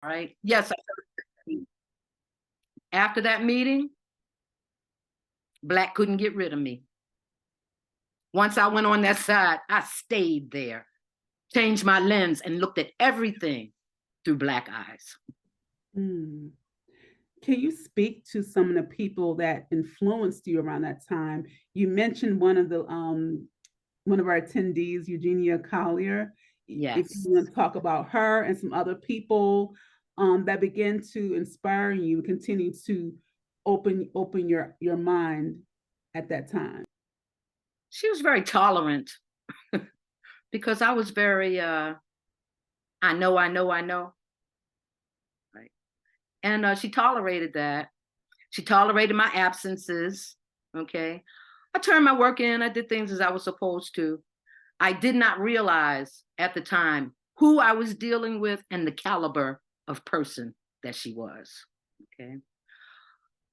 right? Yes. After that meeting, Black couldn't get rid of me. Once I went on that side, I stayed there, changed my lens, and looked at everything through Black eyes. Mm. Can you speak to some of the people that influenced you around that time? You mentioned one of our attendees, Eugenia Collier. If you Yes. want to talk about her and some other people that began to inspire you, continue to open your mind at that time. She was very tolerant because I was very, I know, I know, I know. Right. And she tolerated that. She tolerated my absences. Okay. I turned my work in. I did things as I was supposed to. I did not realize at the time who I was dealing with and the caliber of person that she was. Okay.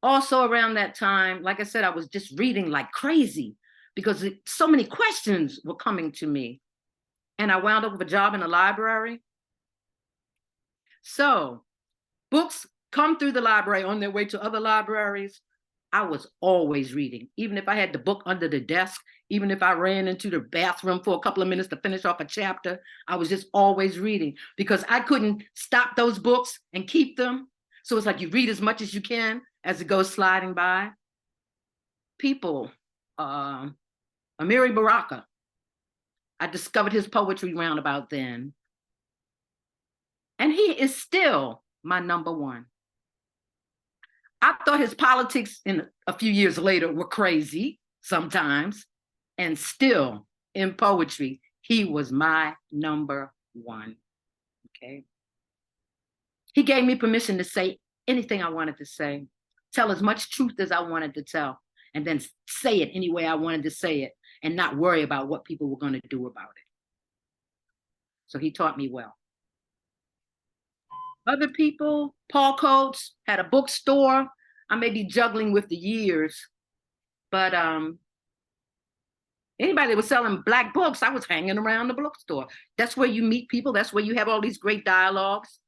Also, around that time, like I said, I was just reading like crazy because so many questions were coming to me. And I wound up with a job in a library. So, books come through the library on their way to other libraries. I was always reading, even if I had the book under the desk, even if I ran into the bathroom for a couple of minutes to finish off a chapter, I was just always reading because I couldn't stop those books and keep them. So it's like you read as much as you can as it goes sliding by. People, Amiri Baraka, I discovered his poetry roundabout then. And he is still my number one. I thought his politics in a few years later were crazy sometimes, and still in poetry, he was my number one. Okay. He gave me permission to say anything I wanted to say, tell as much truth as I wanted to tell, and then say it any way I wanted to say it and not worry about what people were going to do about it. So he taught me well. Other people, Paul Coates had a bookstore. I may be juggling with the years, but anybody that was selling Black books, I was hanging around the bookstore. That's where you meet people. That's where you have all these great dialogues.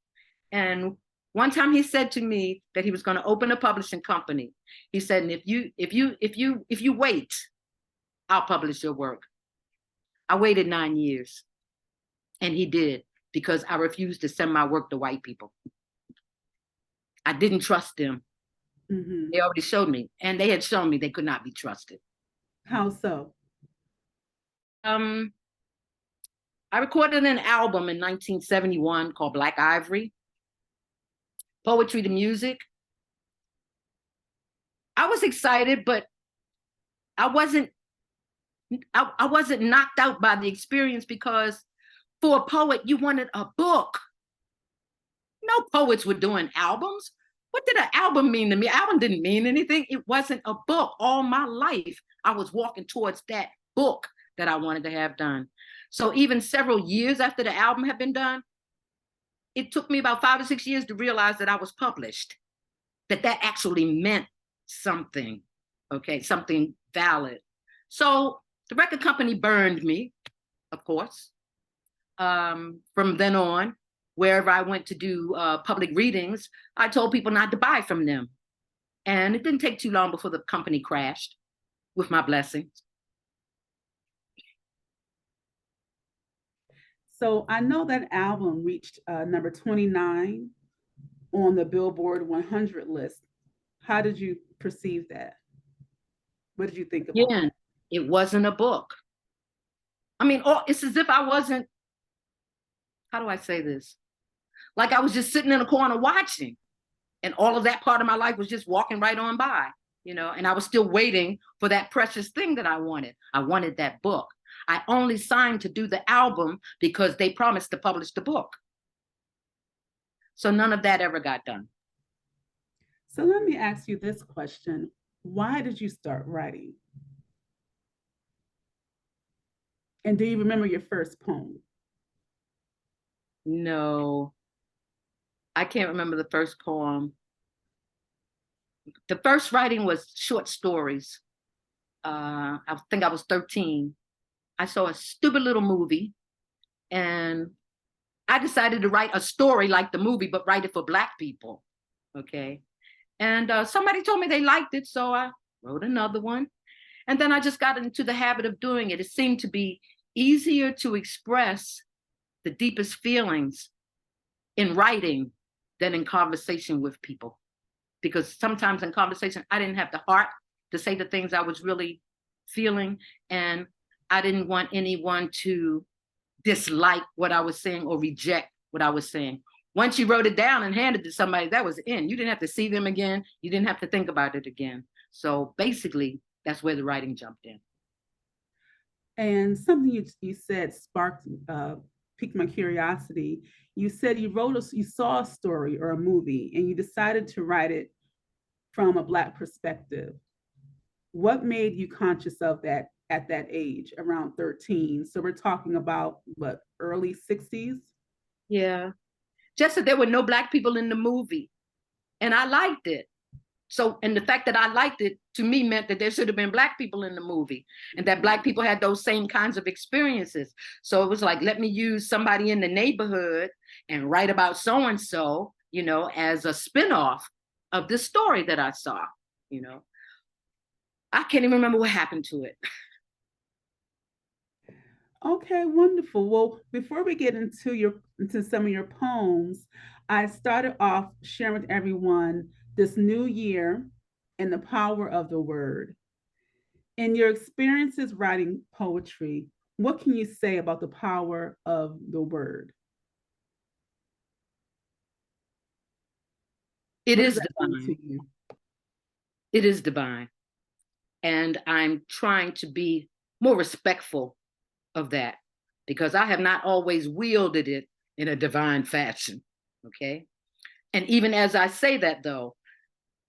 And one time he said to me that he was going to open a publishing company. He said, and if you wait, I'll publish your work. I waited 9 years, and he did because I refused to send my work to white people. I didn't trust them. Mm-hmm. They already showed me, and they had shown me they could not be trusted. How so? Um, I recorded an album in 1971 called Black Ivory, Poetry to Music. I was excited, but I wasn't I wasn't knocked out by the experience because for a poet, you wanted a book. No poets were doing albums. What did an album mean to me? Album didn't mean anything. It wasn't a book. All my life, I was walking towards that book that I wanted to have done. So even several years after the album had been done, it took me about 5 or 6 years to realize that I was published, that actually meant something, okay, something valid. So the record company burned me, of course. From then on, wherever I went to do public readings, I told people not to buy from them. And it didn't take too long before the company crashed with my blessings. So I know that album reached number 29 on the Billboard 100 list. How did you perceive that? What did you think about Again, it wasn't a book. I mean, it's as if I wasn't, how do I say this? Like I was just sitting in a corner watching, and all of that part of my life was just walking right on by, and I was still waiting for that precious thing that I wanted. I wanted that book. I only signed to do the album because they promised to publish the book. So none of that ever got done. So let me ask you this question. Why did you start writing? And do you remember your first poem? No, I can't remember the first poem. The first writing was short stories. I think I was 13. I saw a stupid little movie, and I decided to write a story like the movie, but write it for Black people. Okay. And somebody told me they liked it, so I wrote another one. And then I just got into the habit of doing it. It seemed to be easier to express the deepest feelings in writing than in conversation with people. Because sometimes in conversation, I didn't have the heart to say the things I was really feeling. And I didn't want anyone to dislike what I was saying or reject what I was saying. Once you wrote it down and handed it to somebody, that was in. You didn't have to see them again. You didn't have to think about it again. So basically, that's where the writing jumped in. And something you said sparked, piqued my curiosity. You said you saw a story or a movie and you decided to write it from a Black perspective. What made you conscious of that at that age, around 13? So we're talking about what, early 60s? Yeah. Just that there were no Black people in the movie. And I liked it. So, and the fact that I liked it to me meant that there should have been Black people in the movie and that Black people had those same kinds of experiences. So it was like, let me use somebody in the neighborhood and write about so-and-so, you know, as a spinoff of the story that I saw, you know. I can't even remember what happened to it. Okay, wonderful. Well, before we get into some of your poems, I started off sharing with everyone this new year and the power of the word. In your experiences writing poetry, what can you say about the power of the word? It What is does that mean divine. to you? It is divine. And I'm trying to be more respectful of that because I have not always wielded it in a divine fashion. Okay. And even as I say that, though,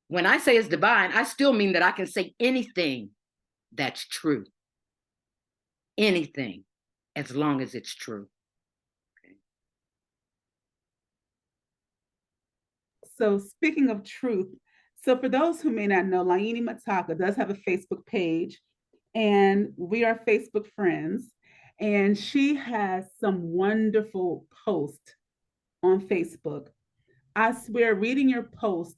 when I say it's divine, I still mean that I can say anything that's true. Anything, as long as it's true. Okay. So speaking of truth, so for those who may not know, Laini Mataka does have a Facebook page, and we are Facebook friends. And she has some wonderful posts on Facebook. I swear, reading your post,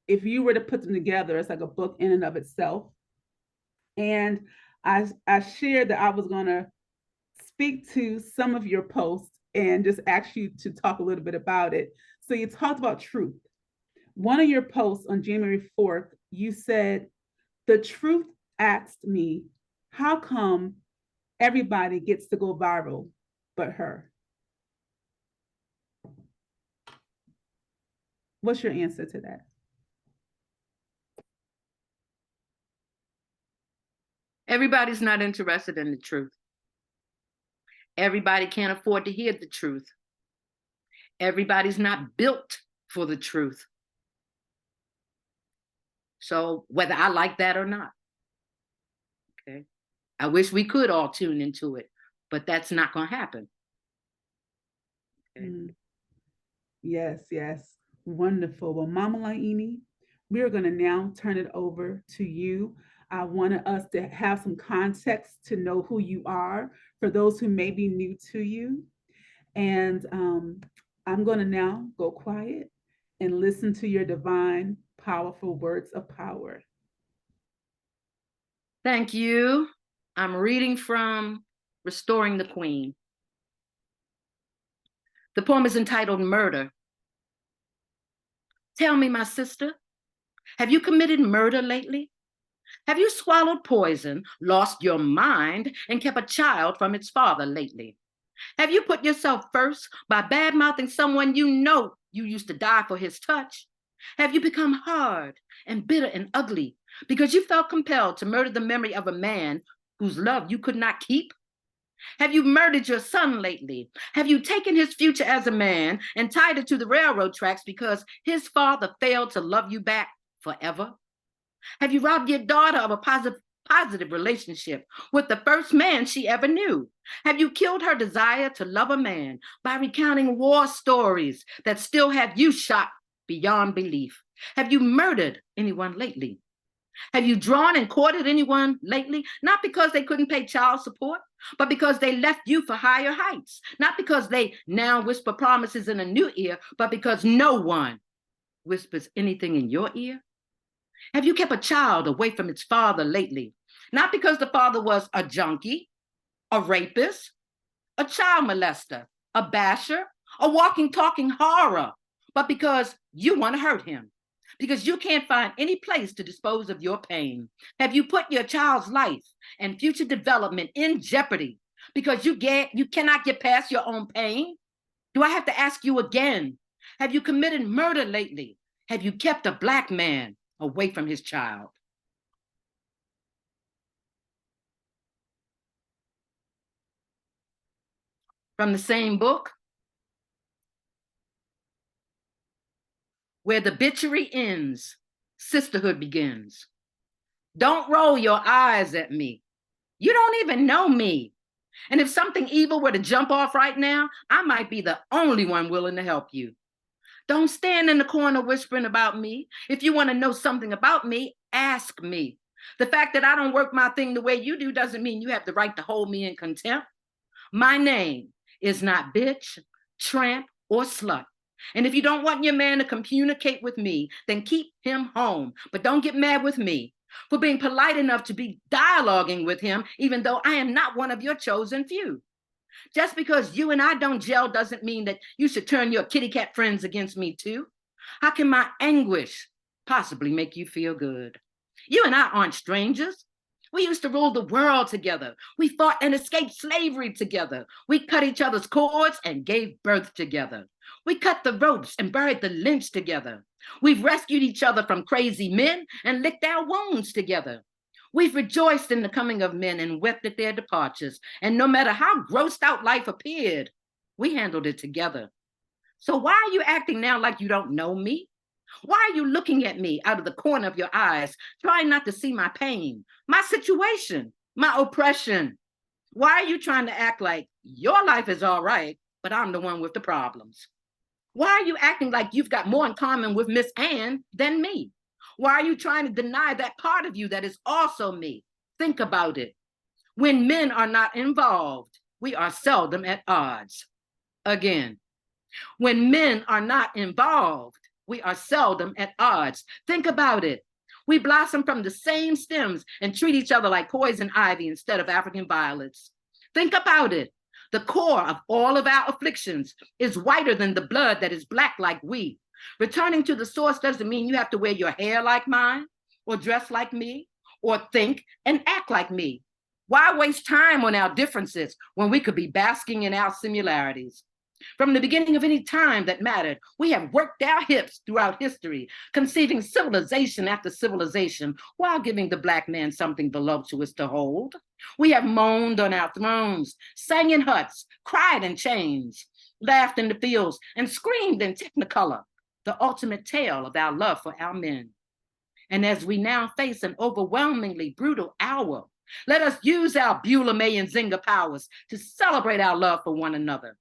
if you were to put them together, it's like a book in and of itself. And I shared that I was going to speak to some of your posts and just ask you to talk a little bit about it. So you talked about truth. One of your posts on January 4th, you said, the truth asked me, how come everybody gets to go viral but her? What's your answer to that? Everybody's not interested in the truth. Everybody can't afford to hear the truth. Everybody's not built for the truth. So whether I like that or not, okay, I wish we could all tune into it, but that's not going to happen. Okay. Yes, yes. Wonderful. Well, Mama Laini, we are going to now turn it over to you. I wanted us to have some context to know who you are for those who may be new to you. And I'm going to now go quiet and listen to your divine, powerful words of power. Thank you. I'm reading from Restoring the Queen. The poem is entitled Murder. Tell me, my sister, have you committed murder lately? Have you swallowed poison, lost your mind, and kept a child from its father lately? Have you put yourself first by bad-mouthing someone you know you used to die for his touch? Have you become hard and bitter and ugly because you felt compelled to murder the memory of a man whose love you could not keep? Have you murdered your son lately? Have you taken his future as a man and tied it to the railroad tracks because his father failed to love you back forever? Have you robbed your daughter of a positive relationship with the first man she ever knew? Have you killed her desire to love a man by recounting war stories that still have you shocked beyond belief? Have you murdered anyone lately? Have you drawn and courted anyone lately? Not because they couldn't pay child support, but because they left you for higher heights. Not because they now whisper promises in a new ear, but because no one whispers anything in your ear. Have you kept a child away from its father lately? Not because the father was a junkie, a rapist, a child molester, a basher, a walking, talking horror, but because you want to hurt him, because you can't find any place to dispose of your pain. Have you put your child's life and future development in jeopardy because you cannot get past your own pain? Do I have to ask you again? Have you committed murder lately? Have you kept a Black man away from his child? From the same book, where the bitchery ends, sisterhood begins. Don't roll your eyes at me. You don't even know me. And if something evil were to jump off right now, I might be the only one willing to help you. Don't stand in the corner whispering about me. If you want to know something about me, ask me. The fact that I don't work my thing the way you do doesn't mean you have the right to hold me in contempt. My name is not bitch, tramp, or slut. And if you don't want your man to communicate with me, then keep him home. But don't get mad with me for being polite enough to be dialoguing with him, even though I am not one of your chosen few. Just because you and I don't gel doesn't mean that you should turn your kitty cat friends against me too. How can my anguish possibly make you feel good? You and I aren't strangers. We used to rule the world together. We fought and escaped slavery together. We cut each other's cords and gave birth together. We cut the ropes and buried the lynch together. We've rescued each other from crazy men and licked our wounds together. We've rejoiced in the coming of men and wept at their departures. And no matter how grossed out life appeared, we handled it together. So why are you acting now like you don't know me? Why are you looking at me out of the corner of your eyes, trying not to see my pain, my situation, my oppression? Why are you trying to act like your life is all right, but I'm the one with the problems? Why are you acting like you've got more in common with Miss Ann than me? Why are you trying to deny that part of you that is also me? Think about it. When men are not involved, we are seldom at odds. Again, when men are not involved, we are seldom at odds. Think about it. We blossom from the same stems and treat each other like poison ivy instead of African violets. Think about it. The core of all of our afflictions is whiter than the blood that is Black like we. Returning to the source doesn't mean you have to wear your hair like mine, or dress like me, or think and act like me. Why waste time on our differences when we could be basking in our similarities? From the beginning of any time that mattered, we have worked our hips throughout history, conceiving civilization after civilization while giving the Black man something voluptuous to hold. We have moaned on our thrones, sang in huts, cried in chains, laughed in the fields, and screamed in technicolor, the ultimate tale of our love for our men. And as we now face an overwhelmingly brutal hour, let us use our Beulah, May, and Zinga powers to celebrate our love for one another.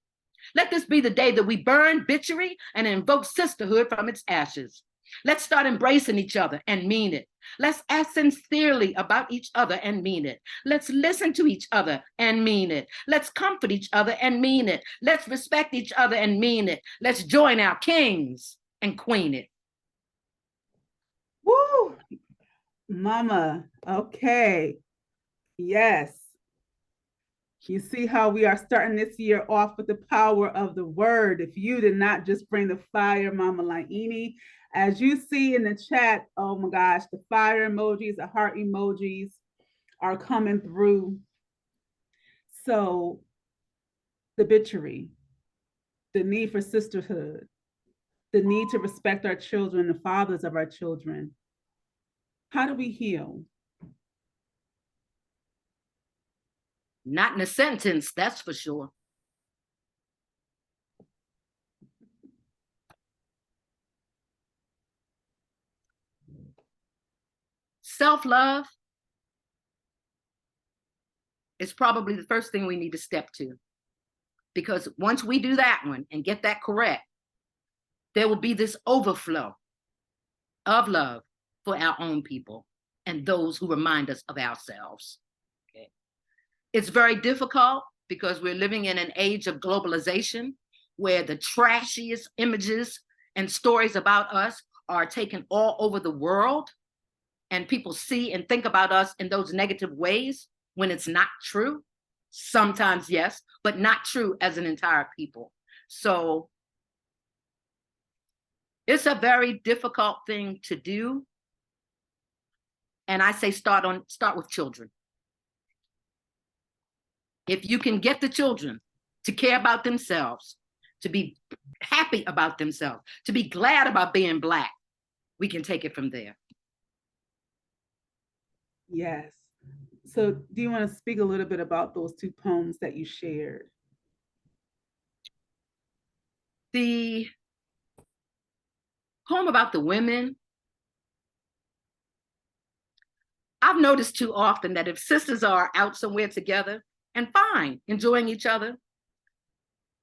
Let this be the day that we burn bitchery and invoke sisterhood from its ashes. Let's start embracing each other and mean it. Let's ask sincerely about each other and mean it. Let's listen to each other and mean it. Let's comfort each other and mean it. Let's respect each other and mean it. Let's join our kings and queen it. Woo! Mama, okay. Yes. You see how we are starting this year off with the power of the word. If you did not just bring the fire, Mama Laini, as you see in the chat, oh my gosh, the fire emojis, the heart emojis are coming through. So the bitchery, the need for sisterhood, the need to respect our children, the fathers of our children. How do we heal? Not in a sentence, that's for sure. Self-love is probably the first thing we need to step to. Because once we do that one and get that correct, there will be this overflow of love for our own people and those who remind us of ourselves. Okay. It's very difficult because we're living in an age of globalization where the trashiest images and stories about us are taken all over the world, and people see and think about us in those negative ways when it's not true. Sometimes, yes, but not true as an entire people. So it's a very difficult thing to do. And I say start with children. If you can get the children to care about themselves, to be happy about themselves, to be glad about being Black, we can take it from there. Yes. So do you want to speak a little bit about those two poems that you shared? The poem about the women, I've noticed too often that if sisters are out somewhere together and fine, enjoying each other,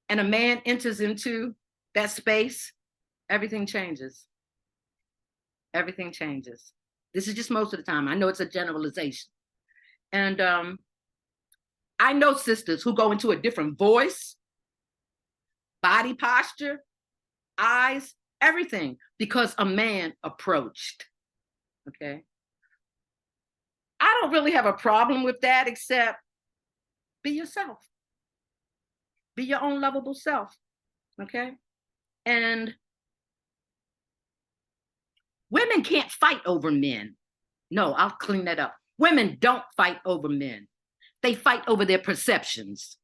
and a man enters into that space, everything changes. Everything changes. This is just most of the time. I know it's a generalization. And I know sisters who go into a different voice, body posture, eyes, everything, because a man approached. Okay. I don't really have a problem with that, except be yourself. Be your own lovable self. Okay. And women can't fight over men. No, I'll clean that up. Women don't fight over men. They fight over their perceptions.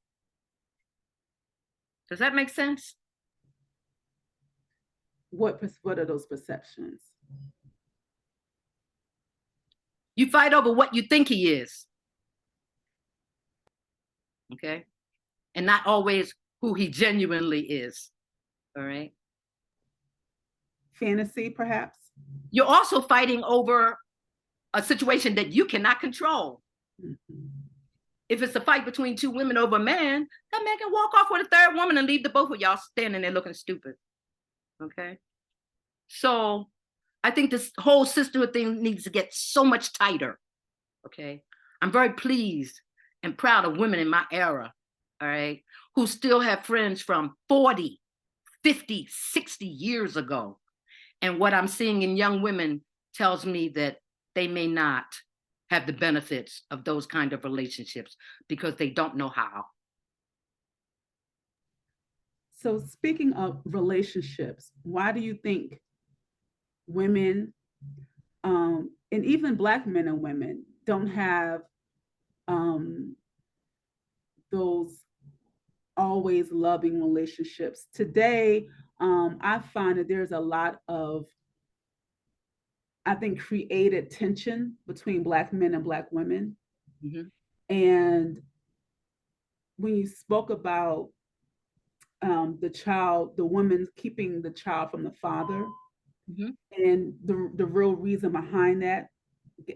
Does that make sense? What are those perceptions? You fight over what you think he is. Okay? And not always who he genuinely is. All right? Fantasy, perhaps? You're also fighting over a situation that you cannot control. Mm-hmm. If it's a fight between two women over a man, that man can walk off with a third woman and leave the both of y'all standing there looking stupid. Okay? So I think this whole sisterhood thing needs to get so much tighter. Okay? I'm very pleased and proud of women in my era, all right, who still have friends from 40, 50, 60 years ago. And what I'm seeing in young women tells me that they may not have the benefits of those kind of relationships because they don't know how. So speaking of relationships, why do you think women, and even Black men and women, don't have those always loving relationships? Today, I find that there's a lot of, I think, created tension between Black men and Black women. Mm-hmm. And when you spoke about the woman keeping the child from the father, mm-hmm. and the real reason behind that,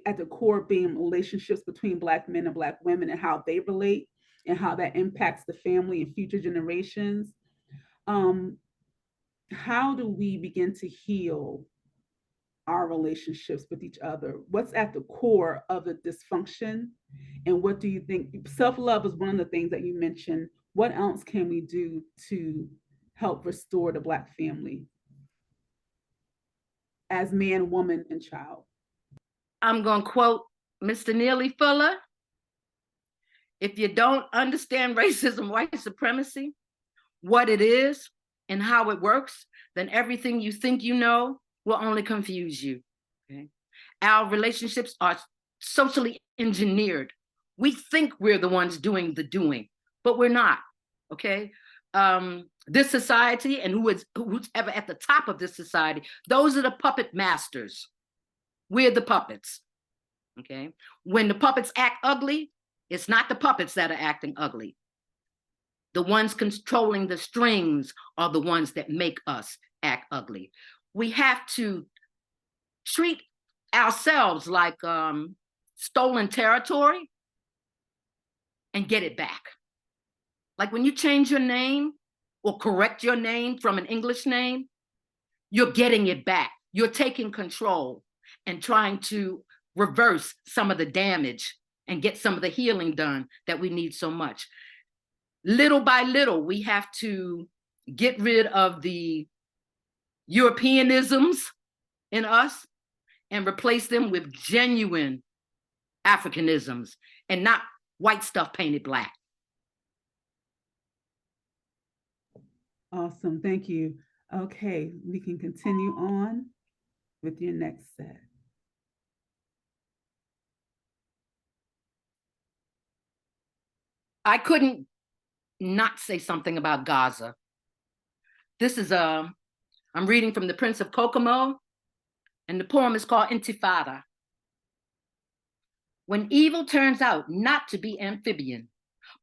at the core being relationships between Black men and Black women and how they relate and how that impacts the family and future generations. How do we begin to heal our relationships with each other? What's at the core of the dysfunction? And what do you think? Self-love is one of the things that you mentioned. What else can we do to help restore the Black family as man, woman, and child? I'm going to quote Mr. Neely Fuller. If you don't understand racism, white supremacy, what it is and how it works, then everything you think you know will only confuse you. Okay? Our relationships are socially engineered. We think we're the ones doing the doing, but we're not. Okay? This society and who's ever at the top of this society, those are the puppet masters. We're the puppets. Okay? When the puppets act ugly, it's not the puppets that are acting ugly. The ones controlling the strings are the ones that make us act ugly. We have to treat ourselves like stolen territory and get it back. Like when you change your name or correct your name from an English name, you're getting it back. You're taking control and trying to reverse some of the damage and get some of the healing done that we need so much. Little by little, we have to get rid of the Europeanisms in us and replace them with genuine Africanisms and not white stuff painted black. Awesome, thank you. Okay, we can continue on with your next set. I couldn't not say something about Gaza. This is I'm reading from the Prince of Kokomo, and the poem is called Intifada. When evil turns out not to be amphibian,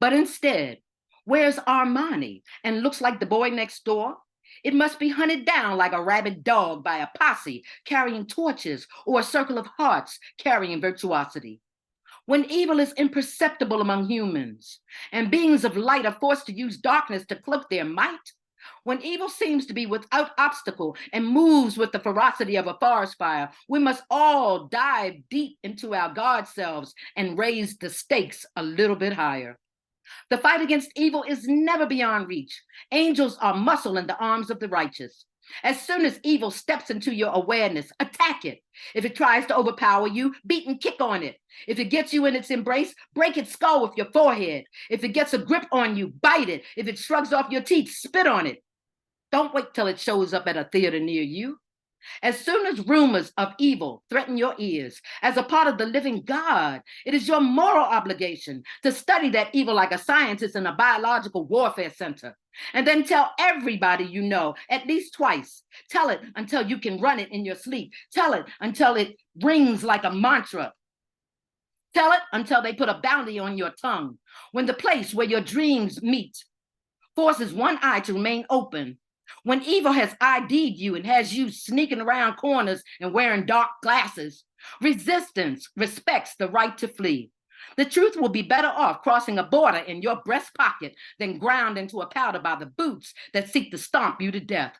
but instead wears Armani and looks like the boy next door, it must be hunted down like a rabid dog by a posse carrying torches or a circle of hearts carrying virtuosity. When evil is imperceptible among humans and beings of light are forced to use darkness to cloak their might, when evil seems to be without obstacle and moves with the ferocity of a forest fire, we must all dive deep into our God selves and raise the stakes a little bit higher. The fight against evil is never beyond reach. Angels are muscle in the arms of the righteous. As soon as evil steps into your awareness, attack it. If it tries to overpower you, beat and kick on it. If it gets you in its embrace, break its skull with your forehead. If it gets a grip on you, bite it. If it shrugs off your teeth, spit on it. Don't wait till it shows up at a theater near you. As soon as rumors of evil threaten your ears, as a part of the living God, it is your moral obligation to study that evil like a scientist in a biological warfare center. And then tell everybody you know at least twice. Tell it until you can run it in your sleep. Tell it until it rings like a mantra. Tell it until they put a bounty on your tongue. When the place where your dreams meet forces one eye to remain open, when evil has ID'd you and has you sneaking around corners and wearing dark glasses, resistance respects the right to flee. The truth will be better off crossing a border in your breast pocket than ground into a powder by the boots that seek to stomp you to death.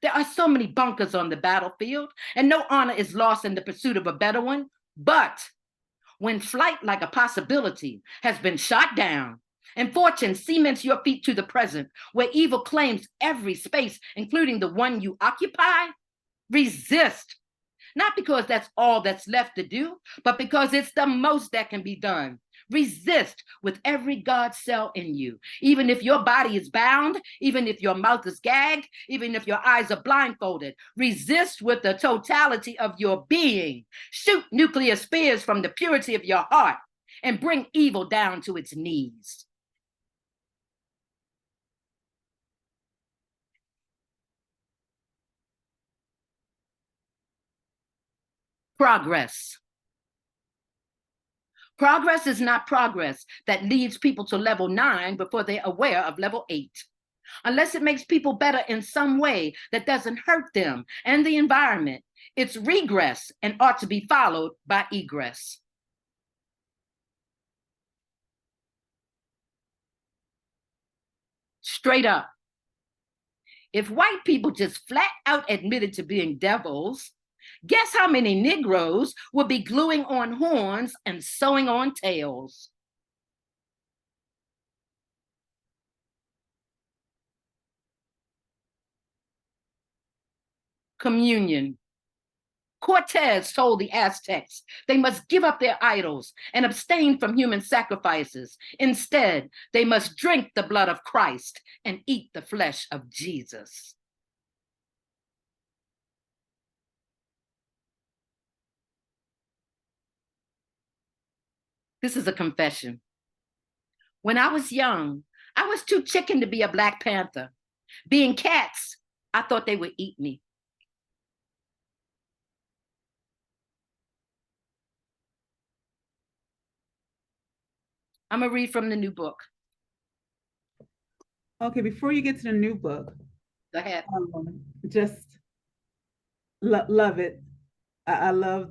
There are so many bunkers on the battlefield, and no honor is lost in the pursuit of a better one. But when flight like a possibility has been shot down, and fortune cements your feet to the present, where evil claims every space, including the one you occupy, resist. Not because that's all that's left to do, but because it's the most that can be done. Resist with every God cell in you, even if your body is bound, even if your mouth is gagged, even if your eyes are blindfolded. Resist with the totality of your being. Shoot nuclear spears from the purity of your heart and bring evil down to its knees. Progress. Progress is not progress that leads people to level 9 before they're aware of level 8. Unless it makes people better in some way that doesn't hurt them and the environment, it's regress and ought to be followed by egress. Straight up. If white people just flat out admitted to being devils, guess how many Negroes would be gluing on horns and sewing on tails? Communion. Cortez told the Aztecs they must give up their idols and abstain from human sacrifices. Instead, they must drink the blood of Christ and eat the flesh of Jesus. This is a confession. When I was young, I was too chicken to be a Black Panther. Being cats, I thought they would eat me. I'm gonna read from the new book. Okay, before you get to the new book, Go ahead. Just love it. I love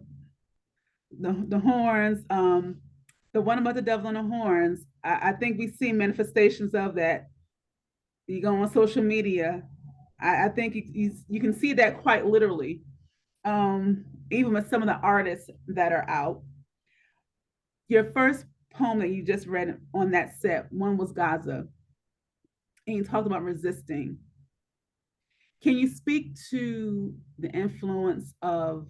the horns. The one about the devil and the horns. I think we see manifestations of that. You go on social media. I think you can see that quite literally. even with some of the artists that are out. Your first poem that you just read on that set, one was Gaza, and you talked about resisting. Can you speak to the influence of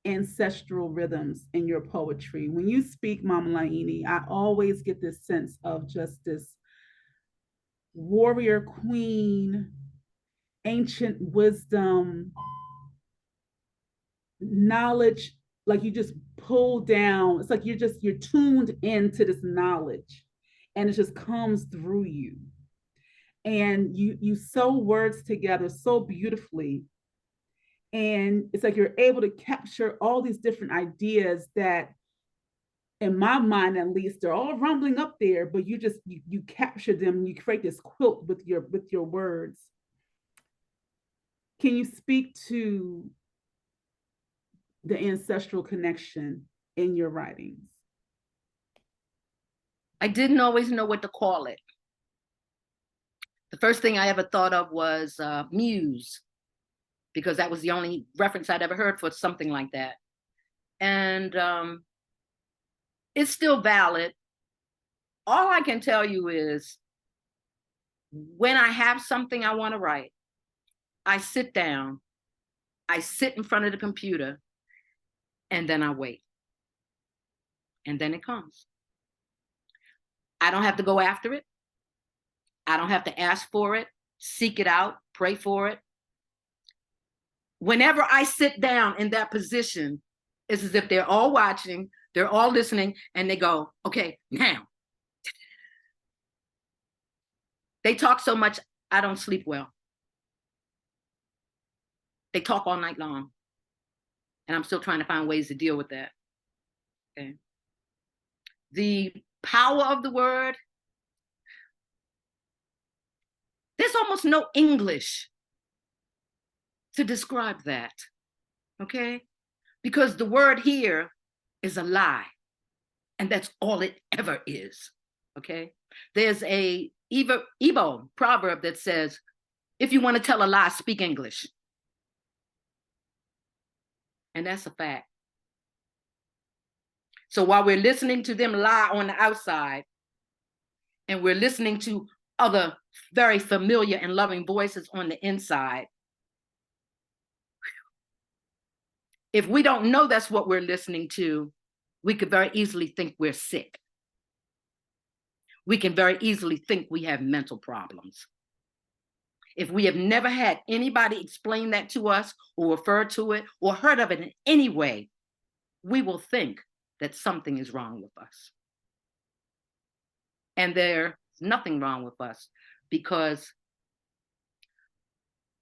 ancestral rhythms in your poetry? When you speak, Mama Laini, I always get this sense of just this warrior queen, ancient wisdom, knowledge, like you just pull down. It's like you're tuned into this knowledge and it just comes through you. And you sew words together so beautifully. And it's like you're able to capture all these different ideas that, in my mind at least, they're all rumbling up there, but you capture them and you create this quilt with your words. Can you speak to the ancestral connection in your writings? I didn't always know what to call it. The first thing I ever thought of was muse, because that was the only reference I'd ever heard for something like that. And it's still valid. All I can tell you is when I have something I want to write, I sit down, I sit in front of the computer, and then I wait. And then it comes. I don't have to go after it. I don't have to ask for it, seek it out, pray for it. Whenever I sit down in that position, it's as if they're all watching, they're all listening, and they go, okay, now. They talk so much, I don't sleep well. They talk all night long. And I'm still trying to find ways to deal with that. Okay. The power of the word, there's almost no English to describe that, okay? Because the word here is a lie, and that's all it ever is, okay? There's a Igbo proverb that says, if you want to tell a lie, speak English. And that's a fact. So while we're listening to them lie on the outside, and we're listening to other very familiar and loving voices on the inside, if we don't know that's what we're listening to, we could very easily think we're sick. We can very easily think we have mental problems. If we have never had anybody explain that to us or refer to it or heard of it in any way, we will think that something is wrong with us. And there's nothing wrong with us, because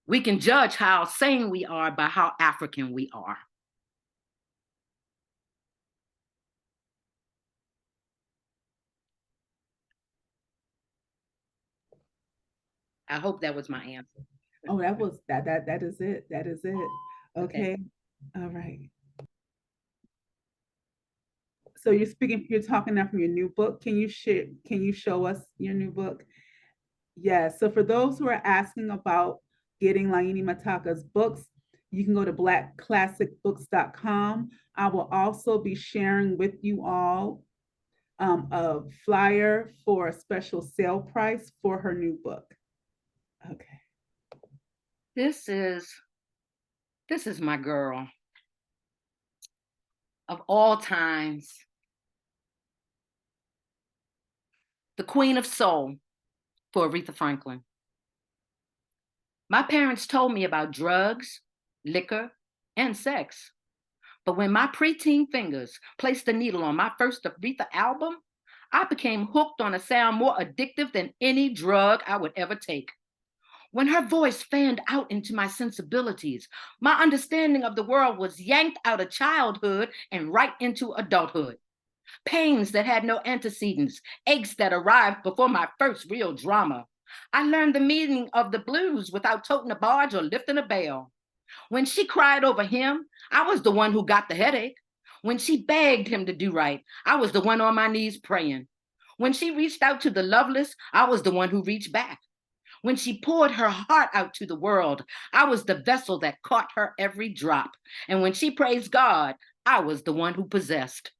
we can judge how sane we are by how African we are. I hope that was my answer. Oh, that is it. That is it. Okay. All right. So you're talking now from your new book. Can you show us your new book? Yes. So for those who are asking about getting Laini Mataka's books, you can go to blackclassicbooks.com. I will also be sharing with you all a flyer for a special sale price for her new book. Okay. This is my girl. Of all times, the Queen of Soul for Aretha Franklin. My parents told me about drugs, liquor, and sex. But when my preteen fingers placed the needle on my first Aretha album, I became hooked on a sound more addictive than any drug I would ever take. When her voice fanned out into my sensibilities, my understanding of the world was yanked out of childhood and right into adulthood. Pains that had no antecedents, aches that arrived before my first real drama. I learned the meaning of the blues without toting a barge or lifting a bell. When she cried over him, I was the one who got the headache. When she begged him to do right, I was the one on my knees praying. When she reached out to the loveless, I was the one who reached back. When she poured her heart out to the world, I was the vessel that caught her every drop. And when she praised God, I was the one who possessed.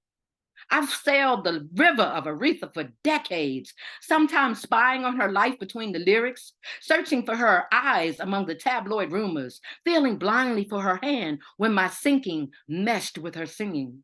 I've sailed the river of Aretha for decades, sometimes spying on her life between the lyrics, searching for her eyes among the tabloid rumors, feeling blindly for her hand when my sinking meshed with her singing.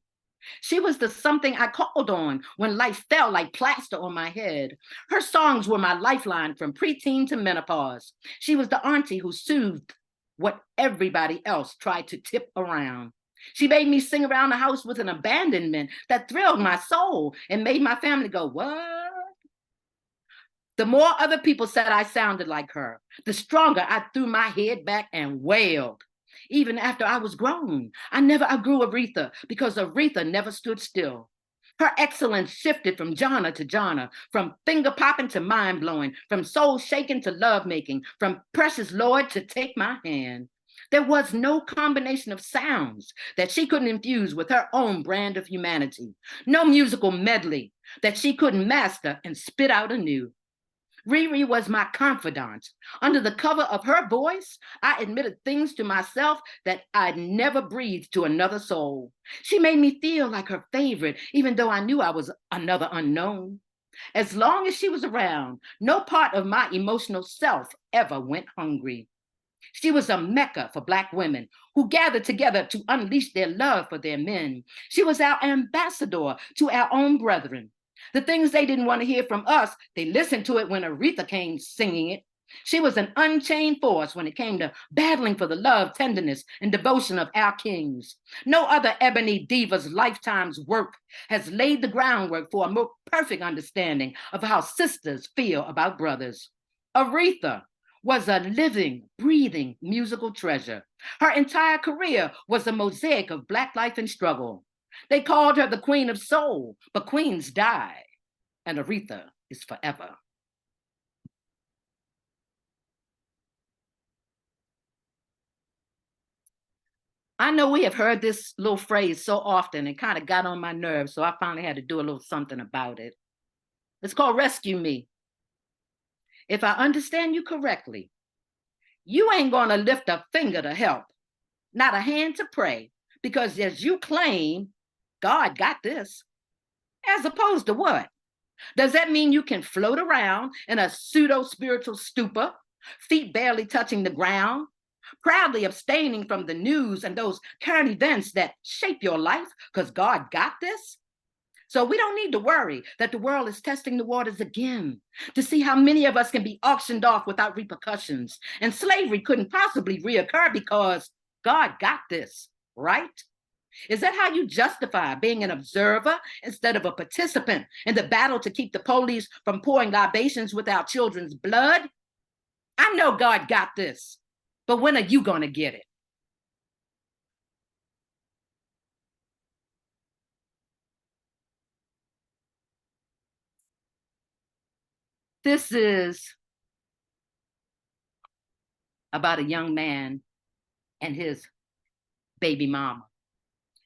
She was the something I called on when life fell like plaster on my head. Her songs were my lifeline from preteen to menopause. She was the auntie who soothed what everybody else tried to tip around. She made me sing around the house with an abandonment that thrilled my soul and made my family go, "What?" The more other people said I sounded like her, the stronger I threw my head back and wailed. Even after I was grown, I never outgrew Aretha because Aretha never stood still. Her excellence shifted from genre to genre, from finger popping to mind blowing, from soul shaking to love making, from Precious Lord to Take My Hand. There was no combination of sounds that she couldn't infuse with her own brand of humanity, no musical medley that she couldn't master and spit out anew. Riri was my confidant. Under the cover of her voice, I admitted things to myself that I'd never breathed to another soul. She made me feel like her favorite, even though I knew I was another unknown. As long as she was around, no part of my emotional self ever went hungry. She was a mecca for Black women who gathered together to unleash their love for their men. She was our ambassador to our own brethren. The things they didn't want to hear from us, they listened to it when Aretha came singing it. She was an unchained force when it came to battling for the love, tenderness, and devotion of our kings. No other ebony diva's lifetime's work has laid the groundwork for a more perfect understanding of how sisters feel about brothers. Aretha was a living, breathing musical treasure. Her entire career was a mosaic of Black life and struggle. They called her the Queen of Soul, but queens die, and Aretha is forever. I know we have heard this little phrase so often and kind of got on my nerves, so I finally had to do a little something about it. It's called Rescue Me. If I understand you correctly, you ain't gonna lift a finger to help, not a hand to pray, because as you claim, God got this. As opposed to what? Does that mean you can float around in a pseudo-spiritual stupor, feet barely touching the ground, proudly abstaining from the news and those current events that shape your life because God got this? So we don't need to worry that the world is testing the waters again to see how many of us can be auctioned off without repercussions. And slavery couldn't possibly reoccur because God got this, right? Is that how you justify being an observer instead of a participant in the battle to keep the police from pouring libations with our children's blood? I know God got this, but when are you going to get it? This is about a young man and his baby mama.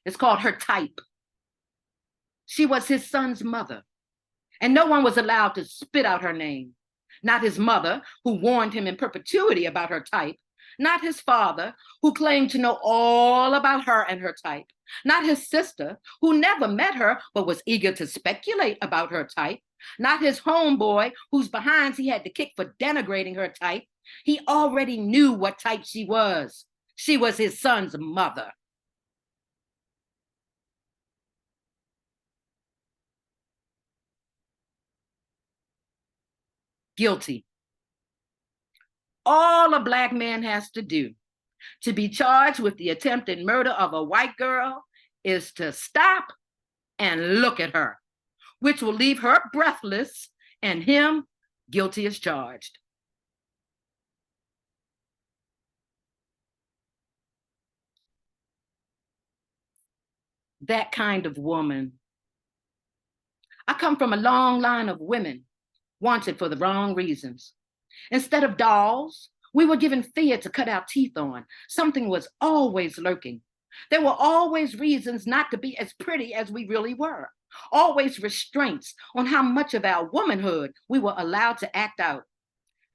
It's called Her Type. She was his son's mother, and no one was allowed to spit out her name. Not his mother, who warned him in perpetuity about her type. Not his father, who claimed to know all about her and her type. Not his sister, who never met her but was eager to speculate about her type. Not his homeboy, whose behinds he had to kick for denigrating her type. He already knew what type she was. She was his son's mother. Guilty. All a Black man has to do to be charged with the attempted murder of a white girl is to stop and look at her, which will leave her breathless and him guilty as charged. That kind of woman. I come from a long line of women wanted for the wrong reasons. Instead of dolls, we were given fear to cut our teeth on. Something was always lurking. There were always reasons not to be as pretty as we really were. Always restraints on how much of our womanhood we were allowed to act out.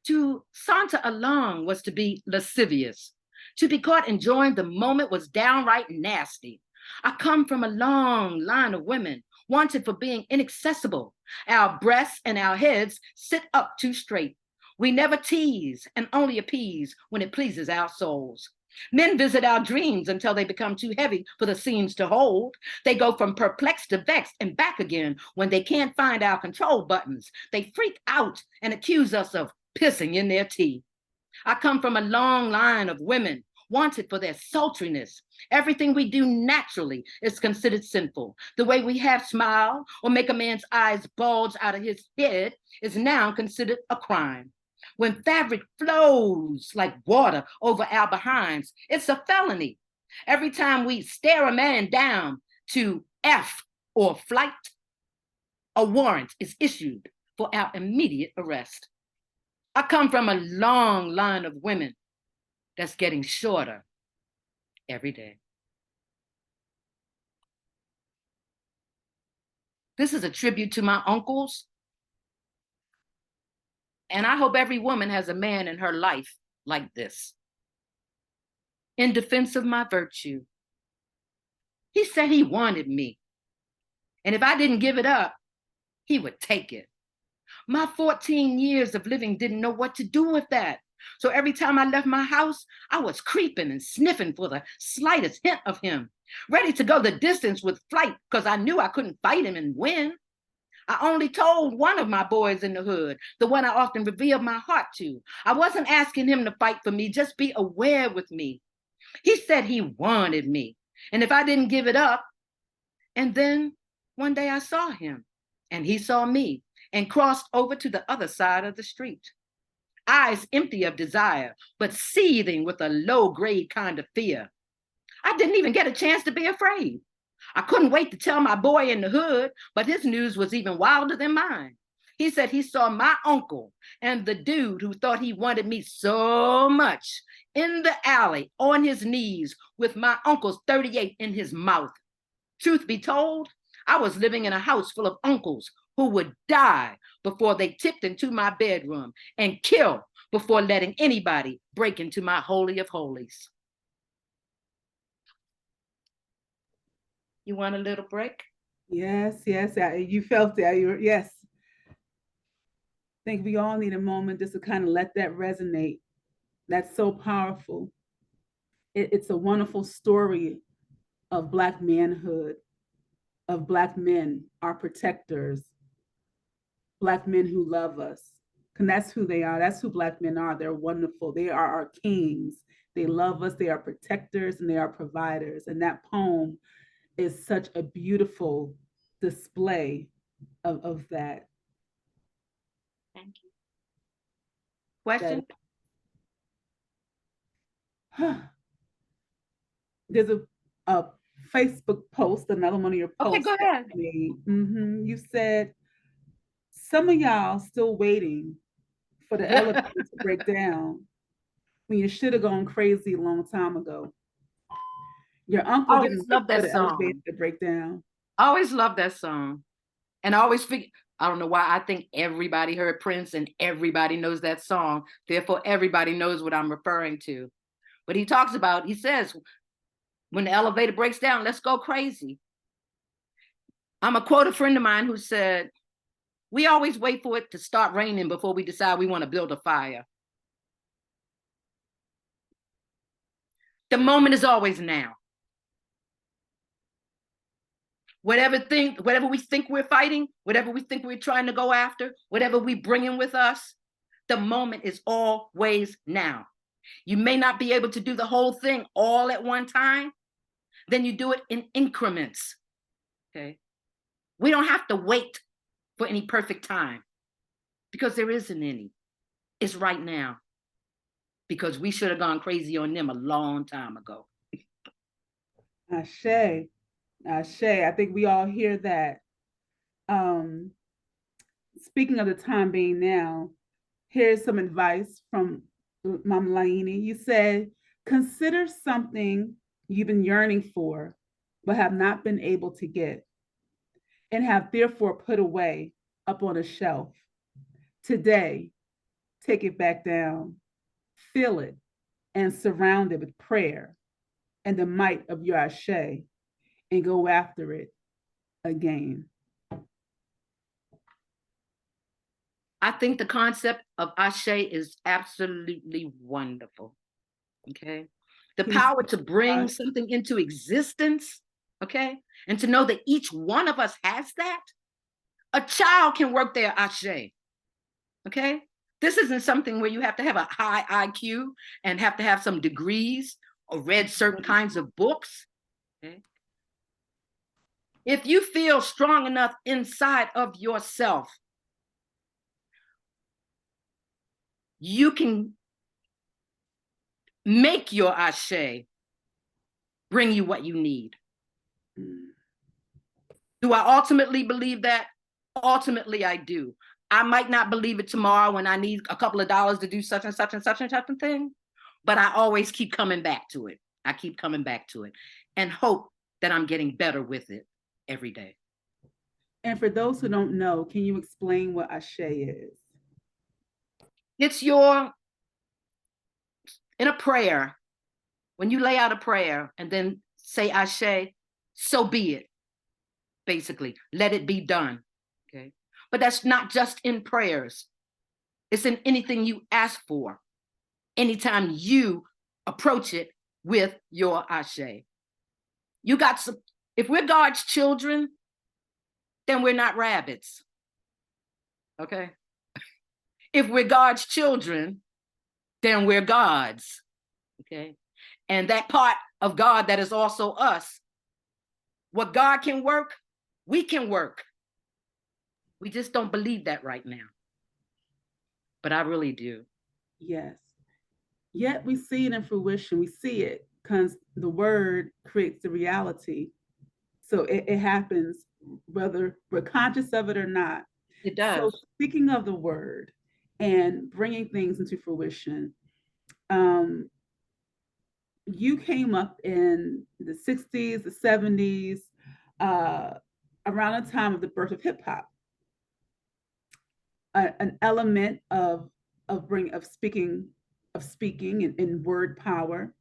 To saunter along was to be lascivious. To be caught enjoying the moment was downright nasty. I come from a long line of women wanted for being inaccessible. Our breasts and our heads sit up too straight. We never tease and only appease when it pleases our souls. Men visit our dreams until they become too heavy for the seams to hold. They go from perplexed to vexed and back again when they can't find our control buttons. They freak out and accuse us of pissing in their tea. I come from a long line of women wanted for their sultriness. Everything we do naturally is considered sinful. The way we half smile or make a man's eyes bulge out of his head is now considered a crime. When fabric flows like water over our behinds, it's a felony. Every time we stare a man down to F or flight, a warrant is issued for our immediate arrest. I come from a long line of women that's getting shorter every day. This is a tribute to my uncles. And I hope every woman has a man in her life like this. In defense of my virtue, he said he wanted me. And if I didn't give it up, he would take it. My 14 years of living didn't know what to do with that. So every time I left my house, I was creeping and sniffing for the slightest hint of him, ready to go the distance with flight because I knew I couldn't fight him and win. I only told one of my boys in the hood, the one I often revealed my heart to. I wasn't asking him to fight for me, just be aware with me. He said he wanted me, and if I didn't give it up, and then one day I saw him, and he saw me, and crossed over to the other side of the street. Eyes empty of desire, but seething with a low-grade kind of fear. I didn't even get a chance to be afraid. I couldn't wait to tell my boy in the hood, but his news was even wilder than mine. He said he saw my uncle and the dude who thought he wanted me so much in the alley on his knees with my uncle's 38 in his mouth. Truth be told, I was living in a house full of uncles who would die before they tipped into my bedroom and kill before letting anybody break into my holy of holies. You want a little break? Yes, yes. You felt that. Yes. I think we all need a moment just to kind of let that resonate. That's so powerful. It's a wonderful story of Black manhood, of Black men, our protectors, Black men who love us. And that's who they are. That's who Black men are. They're wonderful. They are our kings. They love us. They are protectors and they are providers. And that poem is such a beautiful display of that. Thank you. Question? There's a Facebook post, another one of your posts. Okay, go ahead. You said, some of y'all still waiting for the elevator to break down when you should have gone crazy a long time ago. Your uncle didn't wait for the elevator to break down. I always loved that song. And I always figure, I don't know why, I think everybody heard Prince and everybody knows that song. Therefore, everybody knows what I'm referring to. But he talks about, he says, when the elevator breaks down, let's go crazy. I'm gonna quote a friend of mine who said, we always wait for it to start raining before we decide we want to build a fire. The moment is always now. Whatever we think we're fighting, whatever we think we're trying to go after, whatever we bring in with us, the moment is always now. You may not be able to do the whole thing all at one time, then you do it in increments, okay? We don't have to wait for any perfect time because there isn't any. It's right now because we should have gone crazy on them a long time ago. Ashe. I think we all hear that. Speaking of the time being now, here's some advice from Mom Laini. You said, consider something you've been yearning for, but have not been able to get, and have therefore put away up on a shelf. Today, take it back down, fill it, and surround it with prayer and the might of your ashe, and go after it again. I think the concept of ashe is absolutely wonderful. Okay. The power to bring something into existence. Okay. And to know that each one of us has that. A child can work their ashe. Okay. This isn't something where you have to have a high IQ and have to have some degrees or read certain kinds of books. Okay. If you feel strong enough inside of yourself, you can make your ashe bring you what you need. Do I ultimately believe that? Ultimately, I do. I might not believe it tomorrow when I need a couple of dollars to do such and such and such and such a thing, but I always keep coming back to it. I keep coming back to it and hope that I'm getting better with it every day. And for those who don't know, can you explain what ashe is? It's your, in a prayer, when you lay out a prayer and then say ashe, so be it, basically. Let it be done, okay? But that's not just in prayers. It's in anything you ask for, anytime you approach it with your ashe. You got some, if we're God's children, then we're not rabbits, okay? If we're God's children, then we're God's, okay? And that part of God that is also us, what God can work, we can work. We just don't believe that right now. But I really do. Yes. Yet we see it in fruition. We see it because the word creates the reality. So it happens whether we're conscious of it or not. It does. So speaking of the word and bringing things into fruition, you came up in the 60s, the 70s, around the time of the birth of hip hop. An element of speaking and word power.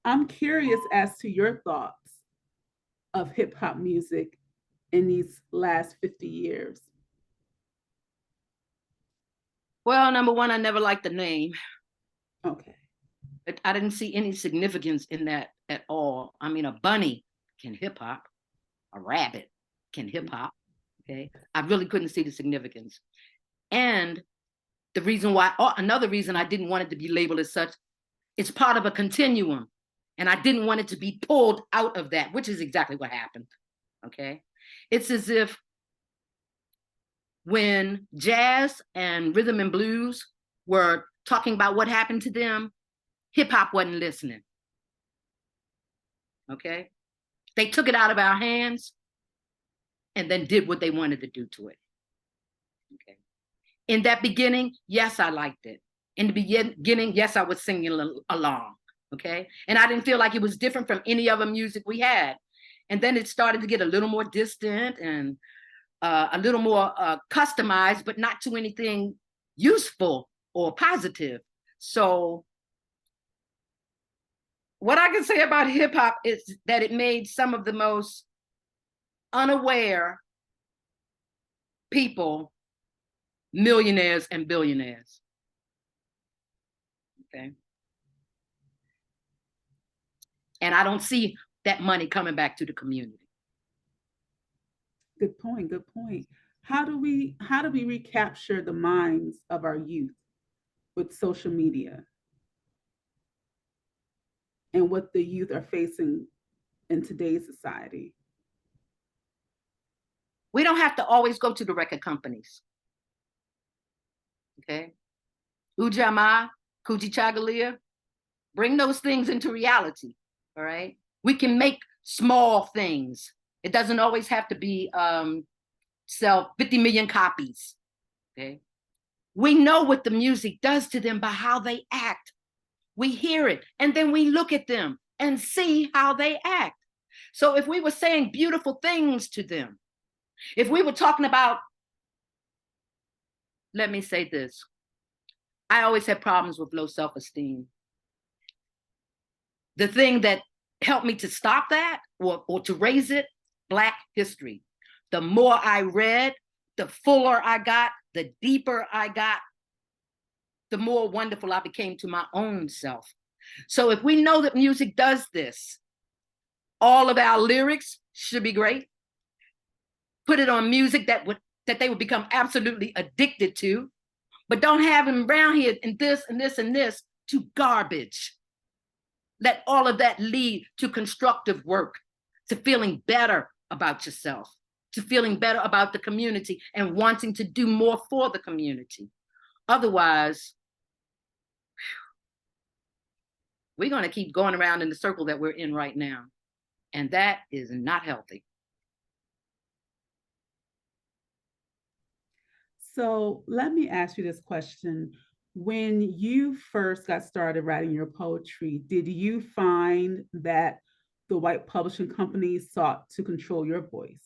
I'm curious as to your thoughts of hip hop music in these last 50 years. Well, number one, I never liked the name. Okay. I didn't see any significance in that at all. I mean, a bunny can hip hop, a rabbit can hip hop. Okay. I really couldn't see the significance. And the reason why, another reason I didn't want it to be labeled as such, it's part of a continuum. And I didn't want it to be pulled out of that, which is exactly what happened. Okay. It's as if when jazz and rhythm and blues were talking about what happened to them, hip hop wasn't listening. Okay. They took it out of our hands and then did what they wanted to do to it. Okay. In that beginning, yes, I liked it. In the beginning, yes, I was singing along. Okay. And I didn't feel like it was different from any other music we had. And then it started to get a little more distant and a little more customized, but not to anything useful or positive. So what I can say about hip hop is that it made some of the most unaware people millionaires and billionaires. Okay. And I don't see that money coming back to the community. Good point. Good point. How do we recapture the minds of our youth with social media and what the youth are facing in today's society? We don't have to always go to the record companies. Okay. Ujamaa, Kujichagulia, bring those things into reality. All right. We can make small things. It doesn't always have to be sell 50 million copies. Okay. We know what the music does to them by how they act. We hear it and then we look at them and see how they act. So if we were saying beautiful things to them, if we were talking about, let me say this, I always had problems with low self-esteem. The thing that helped me to stop that or to raise it, Black history. The more I read, the fuller I got, the deeper I got, the more wonderful I became to my own self. So if we know that music does this, all of our lyrics should be great. Put it on music that they would become absolutely addicted to, but don't have them around here and this and this and this to garbage. Let all of that lead to constructive work, to feeling better about yourself, to feeling better about the community and wanting to do more for the community. Otherwise, we're going to keep going around in the circle that we're in right now. And that is not healthy. So let me ask you this question. When you first got started writing your poetry, did you find that the white publishing companies sought to control your voice?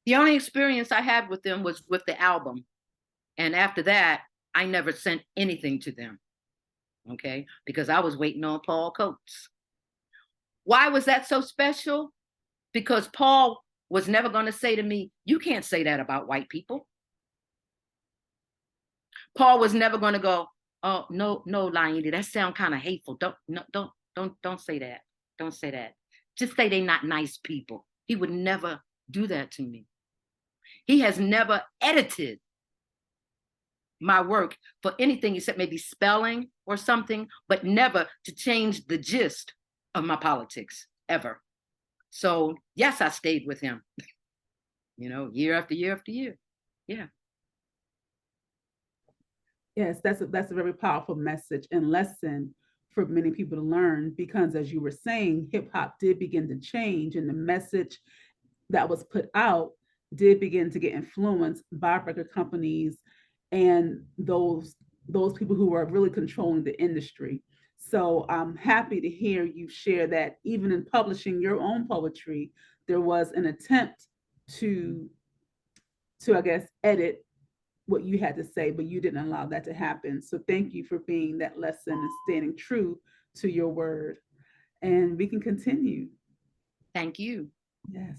The only experience I had with them was with the album. And after that, I never sent anything to them, okay? Because I was waiting on Paul Coates. Why was that so special? Because Paul was never going to say to me, you can't say that about white people. Paul was never going to go, oh, no, Laini, that sounds kind of hateful. Don't say that. Don't say that. Just say they're not nice people. He would never do that to me. He has never edited my work for anything except maybe spelling or something, but never to change the gist of my politics, ever. So yes, I stayed with him, year after year after year. Yeah. Yes, that's a very powerful message and lesson for many people to learn, because as you were saying, hip hop did begin to change and the message that was put out did begin to get influenced by record companies and those people who are really controlling the industry. So I'm happy to hear you share that even in publishing your own poetry, there was an attempt to I guess edit what you had to say, but you didn't allow that to happen. So thank you for being that lesson and standing true to your word. And we can continue. Thank you. Yes.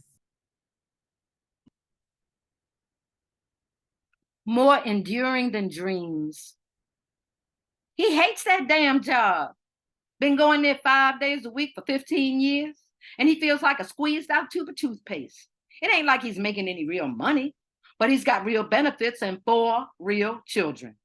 More enduring than dreams. He hates that damn job. Been going there 5 days a week for 15 years, and he feels like a squeezed out tube of toothpaste. It ain't like he's making any real money, but he's got real benefits and 4 real children.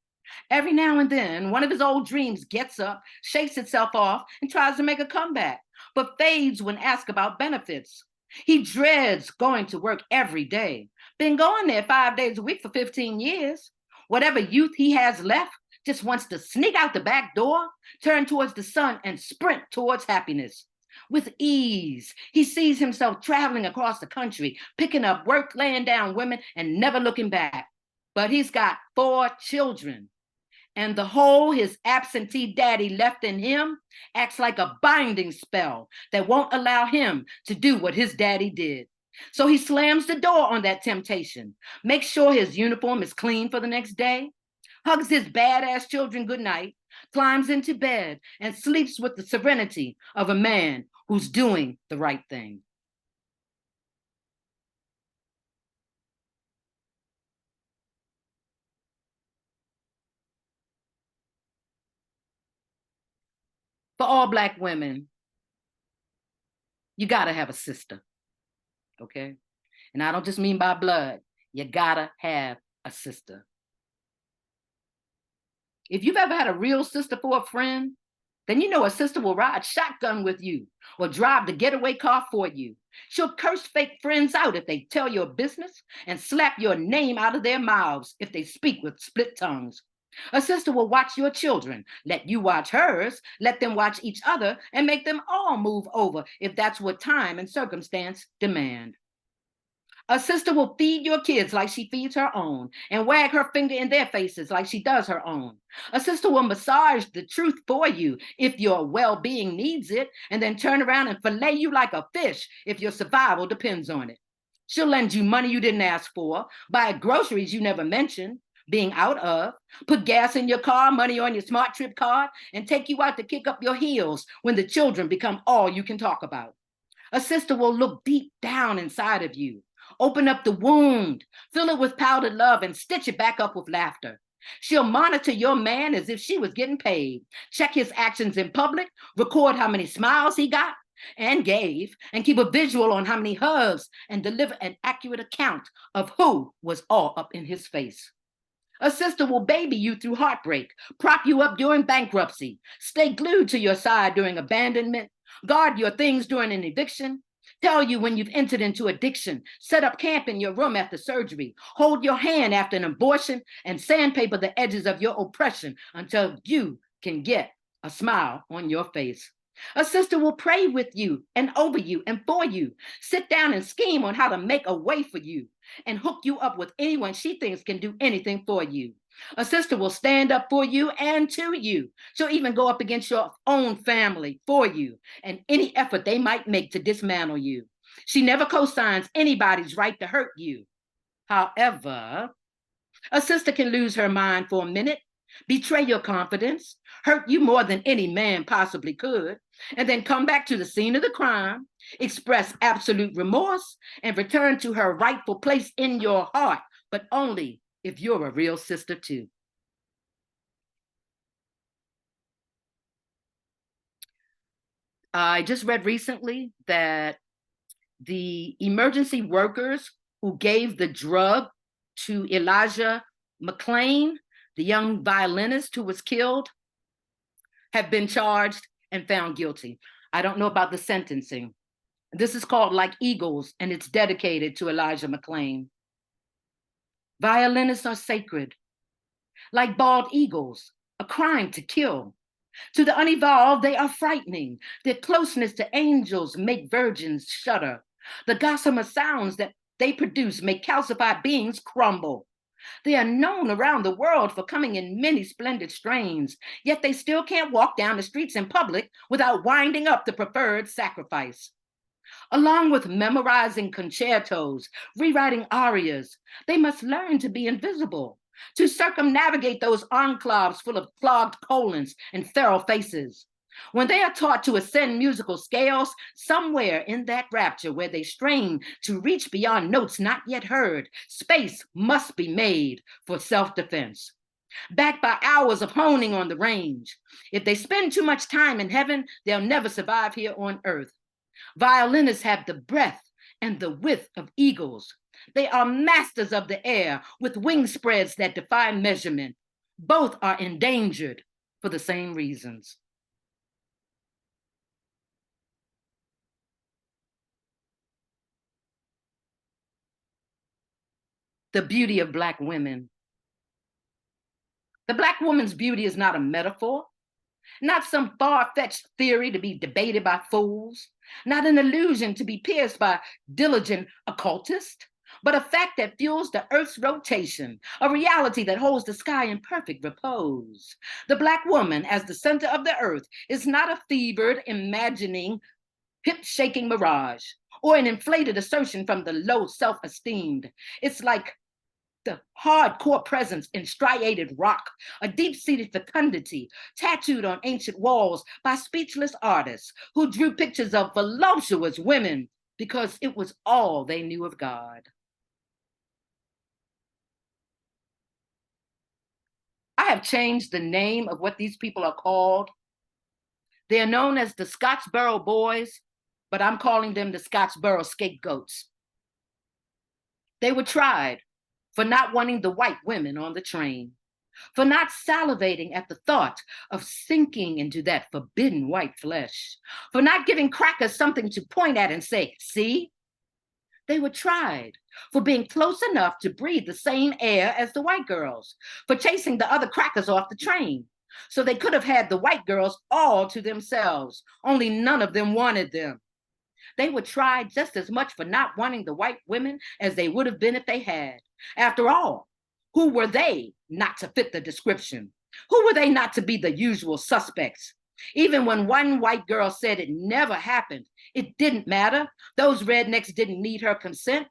Every now and then, one of his old dreams gets up, shakes itself off, and tries to make a comeback, but fades when asked about benefits. He dreads going to work every day. Been going there 5 days a week for 15 years. Whatever youth he has left just wants to sneak out the back door, turn towards the sun, and sprint towards happiness. With ease, he sees himself traveling across the country, picking up work, laying down women, and never looking back. But he's got 4 children. And the hole his absentee daddy left in him acts like a binding spell that won't allow him to do what his daddy did. So he slams the door on that temptation, makes sure his uniform is clean for the next day, hugs his badass children goodnight, climbs into bed, and sleeps with the serenity of a man who's doing the right thing. For all Black women, you gotta have a sister, okay? And I don't just mean by blood, you gotta have a sister. If you've ever had a real sister for a friend, then you know a sister will ride shotgun with you or drive the getaway car for you. She'll curse fake friends out if they tell your business and slap your name out of their mouths if they speak with split tongues. A sister will watch your children, let you watch hers, let them watch each other, and make them all move over if that's what time and circumstance demand. A sister will feed your kids like she feeds her own and wag her finger in their faces like she does her own. A sister will massage the truth for you if your well-being needs it, and then turn around and fillet you like a fish if your survival depends on it. She'll lend you money you didn't ask for, buy groceries you never mentioned being out of, put gas in your car, money on your smart trip card, and take you out to kick up your heels when the children become all you can talk about. A sister will look deep down inside of you, open up the wound, fill it with powdered love, and stitch it back up with laughter. She'll monitor your man as if she was getting paid, check his actions in public, record how many smiles he got and gave, and keep a visual on how many hugs, and deliver an accurate account of who was all up in his face. A sister will baby you through heartbreak, prop you up during bankruptcy, stay glued to your side during abandonment, guard your things during an eviction, tell you when you've entered into addiction, set up camp in your room after surgery, hold your hand after an abortion, and sandpaper the edges of your oppression until you can get a smile on your face. A sister will pray with you and over you and for you, sit down and scheme on how to make a way for you, and hook you up with anyone she thinks can do anything for you. A sister will stand up for you and to you. She'll even go up against your own family for you and any effort they might make to dismantle you. She never co-signs anybody's right to hurt you. However, a sister can lose her mind for a minute, betray your confidence, hurt you more than any man possibly could, and then come back to the scene of the crime, express absolute remorse, and return to her rightful place in your heart, but only if you're a real sister too. I just read recently that the emergency workers who gave the drug to Elijah McClain, the young violinist who was killed, have been charged and found guilty. I don't know about the sentencing. This is called Like Eagles, and it's dedicated to Elijah McClain. Violinists are sacred, like bald eagles, a crime to kill. To the unevolved, they are frightening. Their closeness to angels make virgins shudder. The gossamer sounds that they produce make calcified beings crumble. They are known around the world for coming in many splendid strains, yet they still can't walk down the streets in public without winding up the preferred sacrifice. Along with memorizing concertos, rewriting arias, they must learn to be invisible, to circumnavigate those enclaves full of clogged colons and feral faces. When they are taught to ascend musical scales, somewhere in that rapture where they strain to reach beyond notes not yet heard, space must be made for self-defense. Backed by hours of honing on the range. If they spend too much time in heaven, they'll never survive here on earth. Violinists have the breadth and the width of eagles. They are masters of the air with wing spreads that defy measurement. Both are endangered for the same reasons. The beauty of Black women. The Black woman's beauty is not a metaphor, not some far-fetched theory to be debated by fools, not an illusion to be pierced by diligent occultists, but a fact that fuels the Earth's rotation, a reality that holds the sky in perfect repose. The Black woman, as the center of the Earth, is not a fevered, imagining, hip-shaking mirage, or an inflated assertion from the low self-esteemed. It's like the hardcore presence in striated rock, a deep-seated fecundity tattooed on ancient walls by speechless artists who drew pictures of voluptuous women because it was all they knew of God. I have changed the name of what these people are called. They are known as the Scottsboro Boys, but I'm calling them the Scottsboro Scapegoats. They were tried for not wanting the white women on the train, for not salivating at the thought of sinking into that forbidden white flesh, for not giving crackers something to point at and say, see? They were tried for being close enough to breathe the same air as the white girls, for chasing the other crackers off the train. So they could have had the white girls all to themselves, only none of them wanted them. They were tried just as much for not wanting the white women as they would have been if they had. After all, who were they not to fit the description? Who were they not to be the usual suspects? Even when one white girl said it never happened, it didn't matter. Those rednecks didn't need her consent.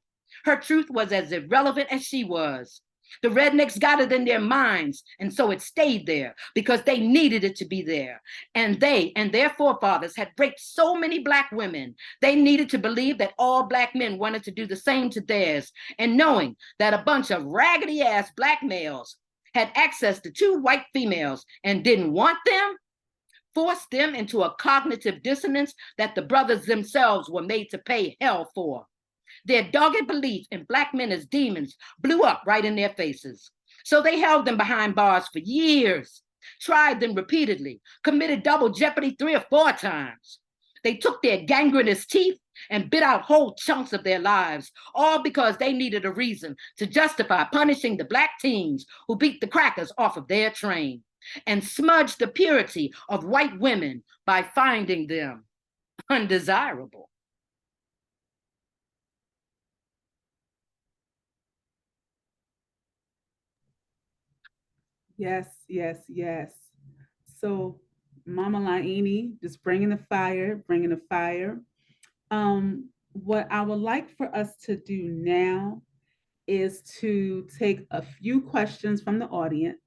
Her truth was as irrelevant as she was. The rednecks got it in their minds, and so it stayed there because they needed it to be there. And they and their forefathers had raped so many Black women, they needed to believe that all Black men wanted to do the same to theirs. And knowing that a bunch of raggedy ass Black males had access to 2 white females and didn't want them, forced them into a cognitive dissonance that the brothers themselves were made to pay hell for. Their dogged belief in Black men as demons blew up right in their faces. So they held them behind bars for years, tried them repeatedly, committed double jeopardy 3 or 4 times. They took their gangrenous teeth and bit out whole chunks of their lives, all because they needed a reason to justify punishing the Black teens who beat the crackers off of their train and smudged the purity of white women by finding them undesirable. Yes, yes, yes. So, Mama Laini, just bringing the fire, bringing the fire. What I would like for us to do now is to take a few questions from the audience,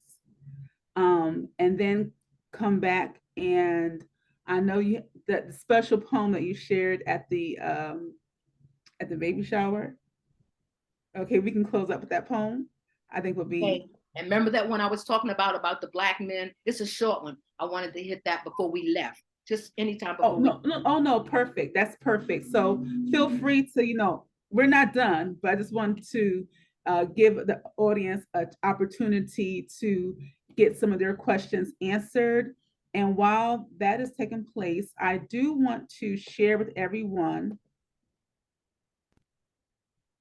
and then come back. And I know you that the special poem that you shared at the baby shower. Okay, we can close up with that poem. I think would be. Okay. And remember that one I was talking about the Black men? It's a short one. I wanted to hit that before we left. Just anytime before Oh no, no, oh no, perfect. That's perfect. So feel free to, we're not done, but I just want to give the audience an opportunity to get some of their questions answered. And while that is taking place, I do want to share with everyone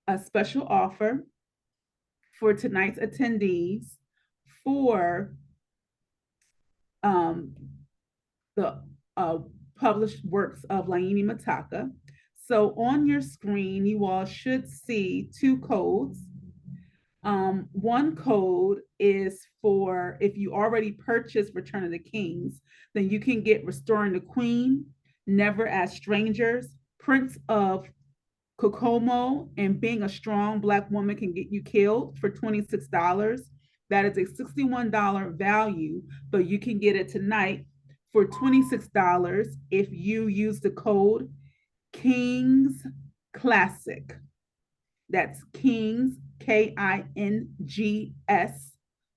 a special offer for tonight's attendees for um, the published works of Laini Mataka. So on your screen, you all should see 2 codes. One code is for if you already purchased Return of the Kings, then you can get Restoring the Queen, Never as Strangers, Prince of Kokomo, and Being a Strong Black Woman Can Get You Killed for $26. That is a $61 value, but you can get it tonight for $26 if you use the code Kings Classic. That's Kings, Kings,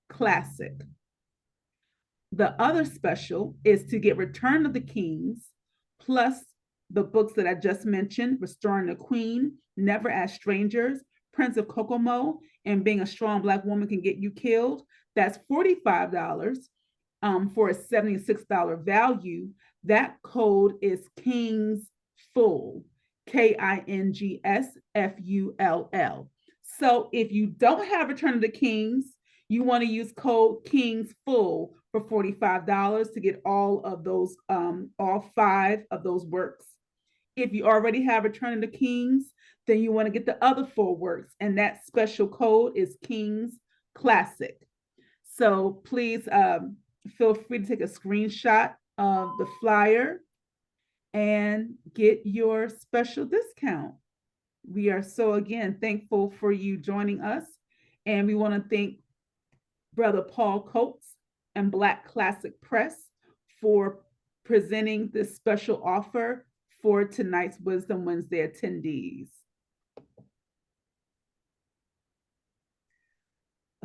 Classic. The other special is to get Return of the Kings plus the books that I just mentioned, Restoring the Queen, Never as Strangers, Prince of Kokomo, and Being a Strong Black Woman Can Get You Killed. That's $45 for a $76 value. That code is Kings Full, KINGSFULL. So if you don't have Return of the Kings, you want to use code Kings Full for $45 to get all of those, all 5 of those works. If you already have Return of the Kings, then you want to get the other 4 works, and that special code is Kings Classic. So please feel free to take a screenshot of the flyer and get your special discount. We are so, again, thankful for you joining us, and we want to thank Brother Paul Coates and Black Classic Press for presenting this special offer for tonight's Wisdom Wednesday attendees.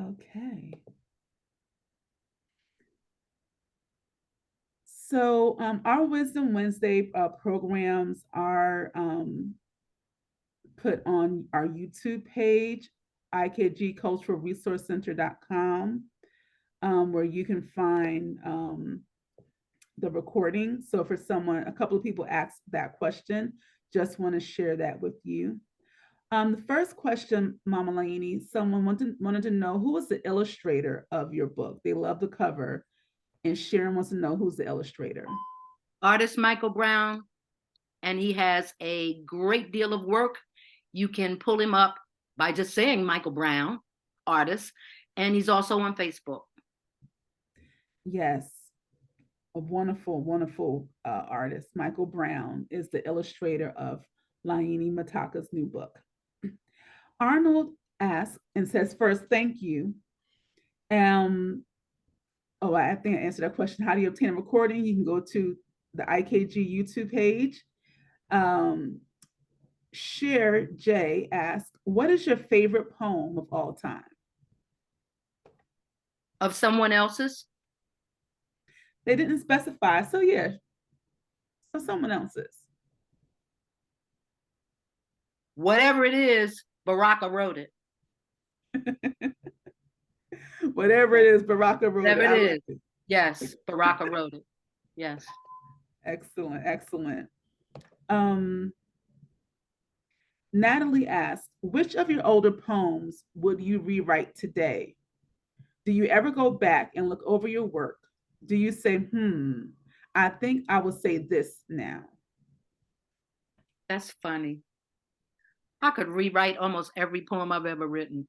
Okay. So our Wisdom Wednesday programs are put on our YouTube page, ikgculturalresourcecenter.com, where you can find the recording. So for someone, a couple of people asked that question, just want to share that with you. The first question, Mama Laini, someone wanted to know who was the illustrator of your book. They love the cover, and Sharon wants to know who's the illustrator. Artist Michael Brown, and he has a great deal of work. You can pull him up by just saying Michael Brown, artist, and he's also on Facebook. Yes, a wonderful, wonderful artist. Michael Brown is the illustrator of Laini Mataka's new book. Arnold asks and says, first, thank you. Oh, I think I answered that question. How do you obtain a recording? You can go to the IKG YouTube page. Share J asks, what is your favorite poem of all time? Of someone else's? They didn't specify, so yeah, so someone else's. Whatever it is, Baraka wrote it. Whatever it is, Baraka wrote Whatever it. it is. Yes, Baraka wrote it. Yes. Excellent, excellent. Natalie asked, which of your older poems would you rewrite today? Do you ever go back and look over your work? Do you say, I think I will say this now? That's funny. I could rewrite almost every poem I've ever written.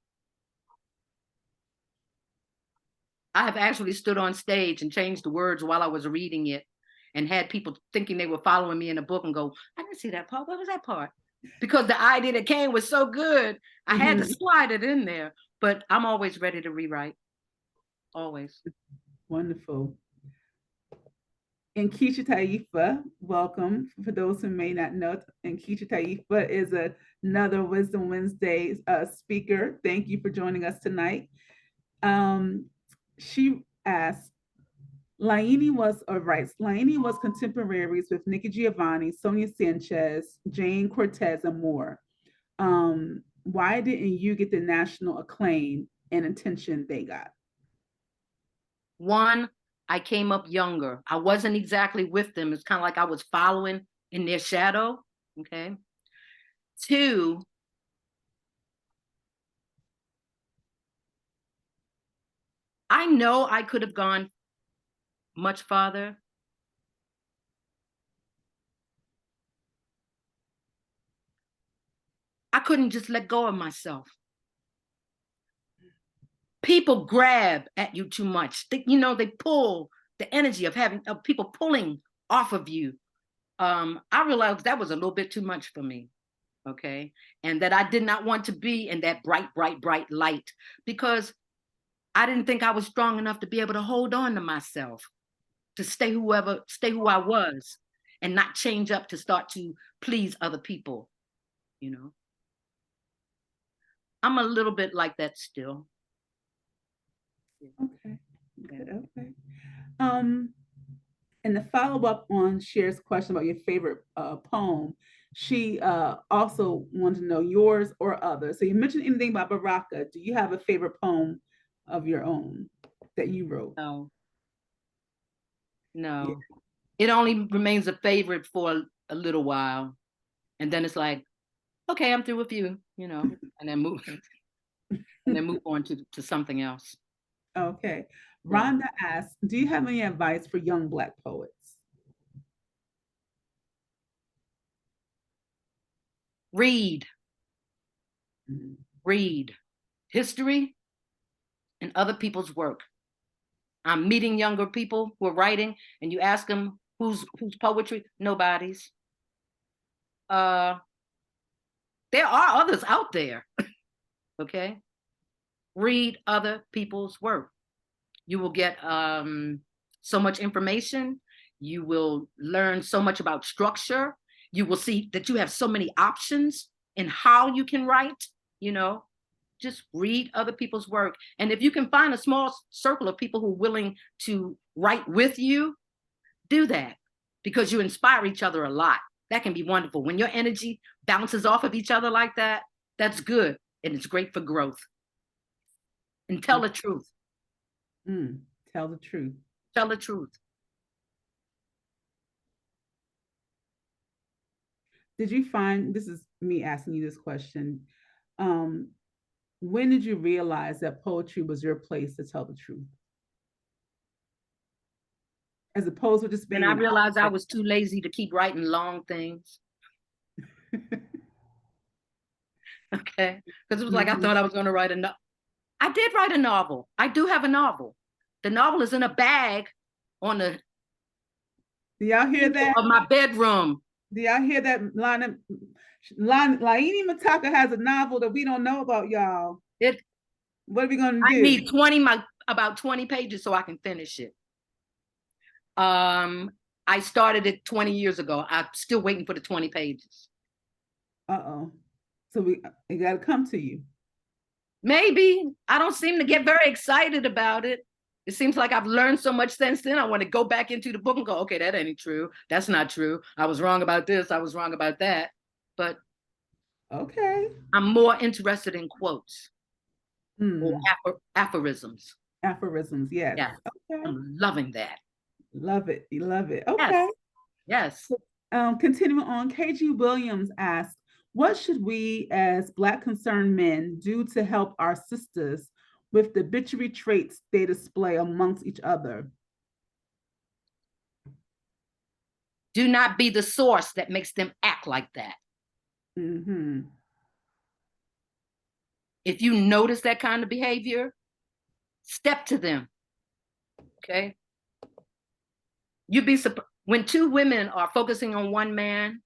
I have actually stood on stage and changed the words while I was reading it and had people thinking they were following me in a book and go, I didn't see that part. What was that part? Because the idea that came was so good, I had to slide it in there. But I'm always ready to rewrite. Always. Wonderful. And Keisha Taifa, welcome. For those who may not know, and Keisha Taifa is another Wisdom Wednesday speaker. Thank you for joining us tonight. She asked, Laini was contemporaries with Nikki Giovanni, Sonia Sanchez, Jane Cortez, and more. Why didn't you get the national acclaim and attention they got? One, I came up younger. I wasn't exactly with them. It's kind of like I was following in their shadow. Okay. Two, I know I could have gone much farther. I couldn't just let go of myself. People grab at you too much. They pull the energy of people pulling off of you. I realized that was a little bit too much for me. Okay. And that I did not want to be in that bright, bright, bright light because I didn't think I was strong enough to be able to hold on to myself, to stay who I was and not change up to start to please other people. I'm a little bit like that still. Okay. And the follow-up on Cher's question about your favorite poem, she also wanted to know yours or others. So you mentioned anything about Baraka. Do you have a favorite poem of your own that you wrote? No. Yeah. It only remains a favorite for a little while. And then it's like, okay, I'm through with you, and then move on to something else. Okay. Rhonda asks, do you have any advice for young Black poets? Read history and other people's work. I'm meeting younger people who are writing, and you ask them whose poetry, nobody's. There are others out there. Okay. Read other people's work. You will get so much information. You will learn so much about structure. You will see that you have so many options in how you can write. Just read other people's work. And if you can find a small circle of people who are willing to write with you, do that, because you inspire each other a lot. That can be wonderful. When your energy bounces off of each other like that, that's good. And it's great for growth. And tell the truth. Tell the truth. Tell the truth. Did you find, this is me asking you this question, when did you realize that poetry was your place to tell the truth? As opposed to just being. And I realized I was too lazy to keep writing long things. Okay. Because it was like, I thought I was going to write a novel. I did write a novel. I do have a novel. The novel is in a bag on the. Do y'all hear that? Of my bedroom. Do y'all hear that? Laini Mataka has a novel that we don't know about, y'all. It, What are we going to I do? need about 20 pages so I can finish it. I started it 20 years ago. I'm still waiting for the 20 pages. Uh-oh. So it got to come to you. Maybe. I don't seem to get very excited about it. It seems like I've learned so much since then. I want to go back into the book and go, okay, that ain't true. That's not true. I was wrong about this. I was wrong about that. But okay, I'm more interested in quotes or aphorisms. Aphorisms, yes. Yeah. Okay. I'm loving that. Love it. You love it. Okay. Yes. Continuing on, KG Williams asked, what should we as Black concerned men do to help our sisters with the bitchery traits they display amongst each other? Do not be the source that makes them act like that. Mm-hmm. If you notice that kind of behavior, step to them. Okay? You'd be surprised when two women are focusing on one man,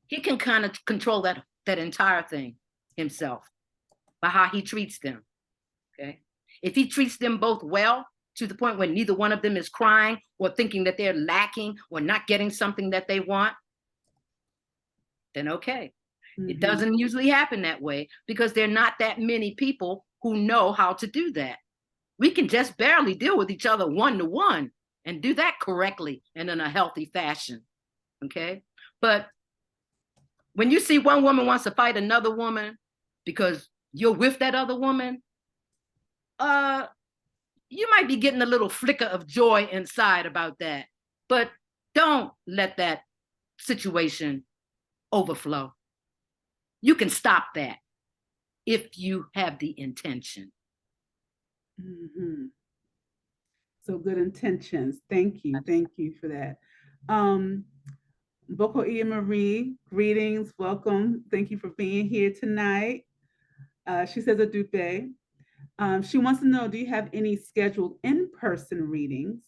he can kind of control that entire thing himself by how he treats them. Okay? If he treats them both well, to the point where neither one of them is crying or thinking that they're lacking or not getting something that they want, then okay. Mm-hmm. It doesn't usually happen that way because there are not that many people who know how to do that. We can just barely deal with each other one-to-one and do that correctly and in a healthy fashion. Okay? But when you see one woman wants to fight another woman because you're with that other woman, you might be getting a little flicker of joy inside about that. But don't let that situation overflow. You can stop that if you have the intention. Mm-hmm. So good intentions. Thank you. Thank you for that. Boko Ia Marie, greetings, welcome. Thank you for being here tonight. She says a dupe. She wants to know, do you have any scheduled in-person readings?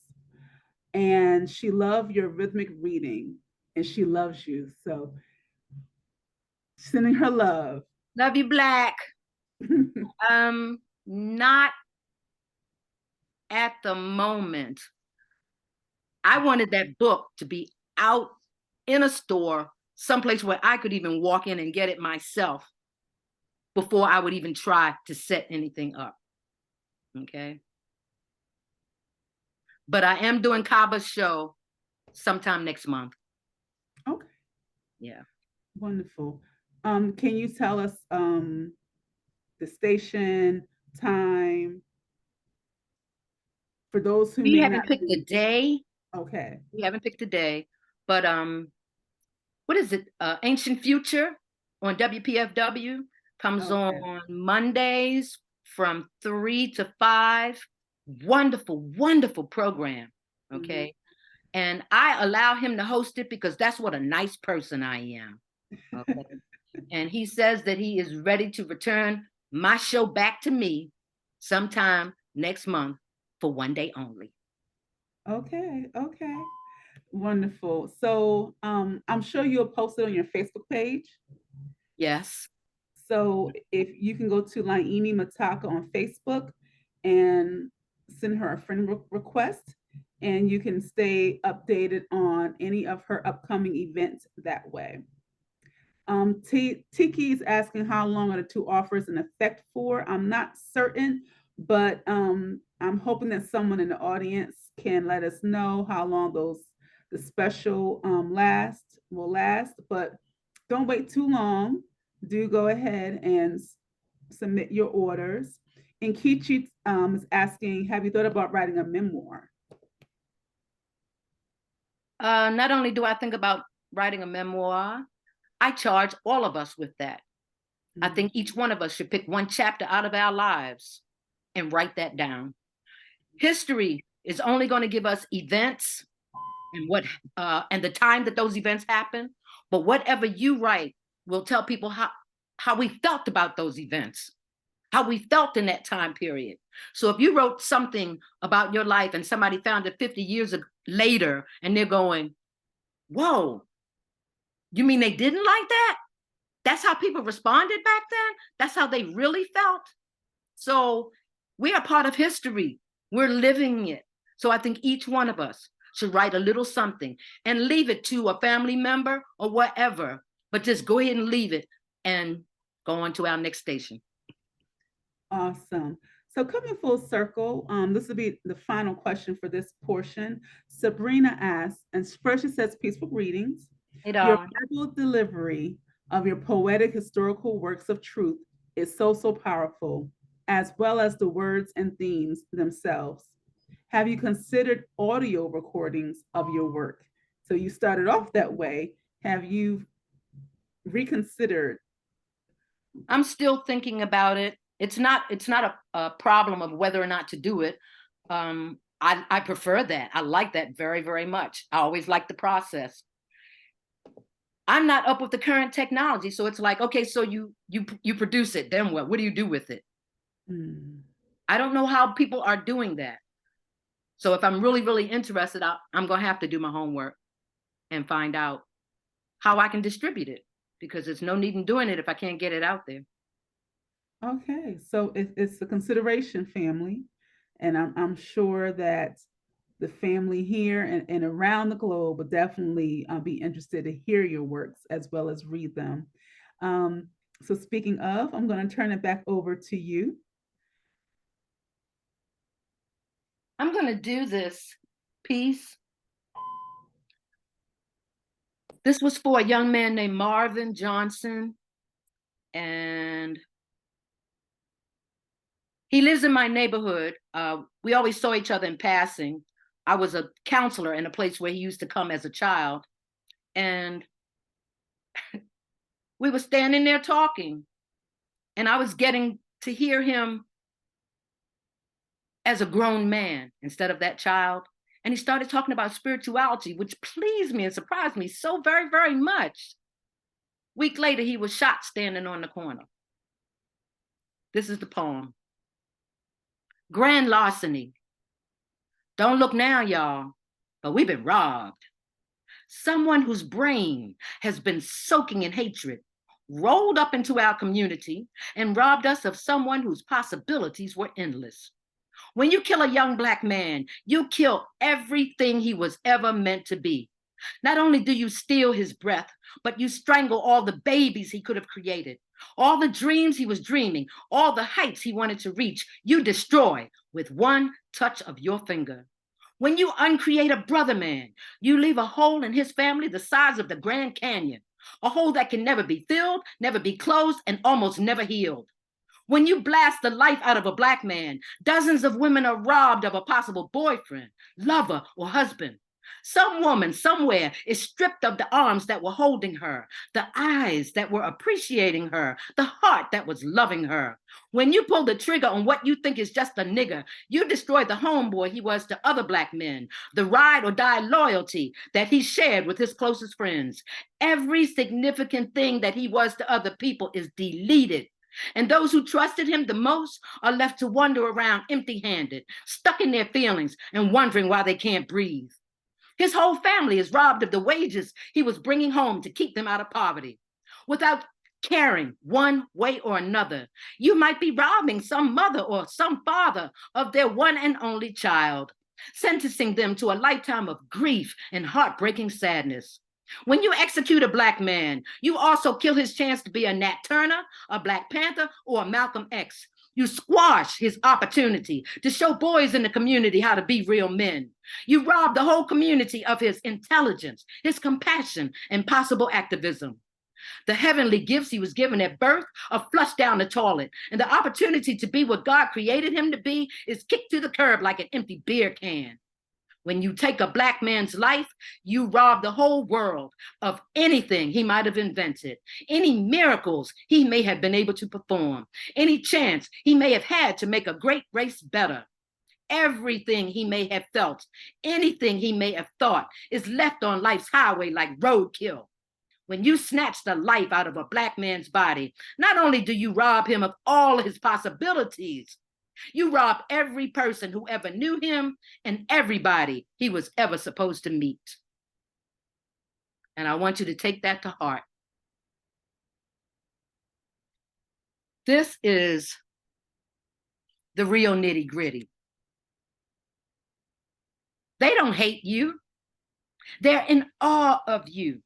And she loved your rhythmic reading and she loves you. So sending her love. Love you, Black. Not at the moment. I wanted that book to be out in a store, someplace where I could even walk in and get it myself before I would even try to set anything up. Okay. But I am doing Kaba's show sometime next month. Okay. Yeah. Wonderful. Can you tell us the station, time, for those who we haven't picked the day. Okay. We haven't picked a day, but what is it? Ancient Future on WPFW comes on Mondays from 3 to 5. Wonderful, wonderful program. Okay. Mm-hmm. And I allow him to host it because that's what a nice person I am. Okay. And he says that he is ready to return my show back to me sometime next month for one day only. Okay. Okay. Wonderful. So I'm sure you'll post it on your Facebook page. Yes. So if you can go to Laini Mataka on Facebook and send her a friend request, and you can stay updated on any of her upcoming events that way. Tiki is asking how long are the two offers in effect for? I'm not certain, but I'm hoping that someone in the audience can let us know how long the special will last, but don't wait too long. Do go ahead and submit your orders. And Kichi is asking, have you thought about writing a memoir? Not only do I think about writing a memoir, I charge all of us with that. Mm-hmm. I think each one of us should pick one chapter out of our lives and write that down. History is only going to give us events and the time that those events happen. But whatever you write will tell people how we felt about those events, how we felt in that time period. So if you wrote something about your life and somebody found it 50 years later and they're going, Whoa, you mean they didn't like that? That's how people responded back then? That's how they really felt? So we are part of history. We're living it. So I think each one of us should write a little something and leave it to a family member or whatever, but just go ahead and leave it and go on to our next station. Awesome. So coming full circle, this will be the final question for this portion. Sabrina asks, and first she says, peaceful greetings. Hey, Your darling. verbal delivery of your poetic historical works of truth is so, so powerful, as well as the words and themes themselves. Have you considered audio recordings of your work? So you started off that way. Have you reconsidered? I'm still thinking about it. It's not a problem of whether or not to do it. I prefer that. I like that very, very much. I always like the process. I'm not up with the current technology, so it's like, okay, so you produce it, then what? What do you do with it? Hmm. I don't know how people are doing that. So if I'm really, really interested, I'm gonna have to do my homework and find out how I can distribute it because there's no need in doing it if I can't get it out there. Okay, so it's a consideration, family, and I'm sure that the family here and around the globe will definitely be interested to hear your works as well as read them. Um, so speaking of, I'm going to turn it back over to you. I'm gonna do this piece. This was for a young man named Marvin Johnson, and he lives in my neighborhood. We always saw each other in passing. I was a counselor in a place where he used to come as a child, and we were standing there talking, and I was getting to hear him as a grown man instead of that child. And he started talking about spirituality, which pleased me and surprised me so very, very much. Week later, he was shot standing on the corner. This is the poem. Grand larceny. Don't look now, y'all, but we've been robbed. Someone whose brain has been soaking in hatred rolled up into our community and robbed us of someone whose possibilities were endless. When you kill a young Black man, you kill everything he was ever meant to be. Not only do you steal his breath, but you strangle all the babies he could have created, all the dreams he was dreaming, all the heights he wanted to reach. You destroy with one touch of your finger. When you uncreate a brother man, you leave a hole in his family the size of the Grand Canyon, a hole that can never be filled, never be closed, and almost never healed. When you blast the life out of a Black man, dozens of women are robbed of a possible boyfriend, lover, or husband. Some woman somewhere is stripped of the arms that were holding her, the eyes that were appreciating her, the heart that was loving her. When you pull the trigger on what you think is just a nigger, you destroy the homeboy he was to other Black men, the ride or die loyalty that he shared with his closest friends. Every significant thing that he was to other people is deleted. And those who trusted him the most are left to wander around empty handed, stuck in their feelings and wondering why they can't breathe. His whole family is robbed of the wages he was bringing home to keep them out of poverty. Without caring one way or another, you might be robbing some mother or some father of their one and only child, sentencing them to a lifetime of grief and heartbreaking sadness. When you execute a Black man, you also kill his chance to be a Nat Turner, a Black Panther, or a Malcolm X. You squash his opportunity to show boys in the community how to be real men. You rob the whole community of his intelligence, his compassion, and possible activism. The heavenly gifts he was given at birth are flushed down the toilet, and the opportunity to be what God created him to be is kicked to the curb like an empty beer can. When you take a Black man's life, you rob the whole world of anything he might have invented, any miracles he may have been able to perform, any chance he may have had to make a great race better. Everything he may have felt, anything he may have thought is left on life's highway like roadkill. When you snatch the life out of a Black man's body, not only do you rob him of all his possibilities, you rob every person who ever knew him and everybody he was ever supposed to meet. And I want you to take that to heart. This is the real nitty gritty. They don't hate you. They're in awe of you,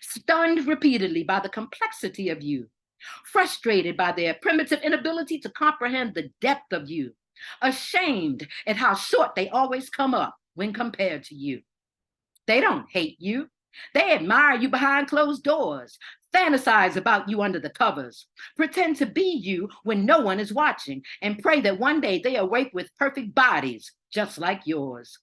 stunned repeatedly by the complexity of you, frustrated by their primitive inability to comprehend the depth of you, ashamed at how short they always come up when compared to you. They don't hate you. They admire you behind closed doors, fantasize about you under the covers, pretend to be you when no one is watching, and pray that one day they awake with perfect bodies just like yours.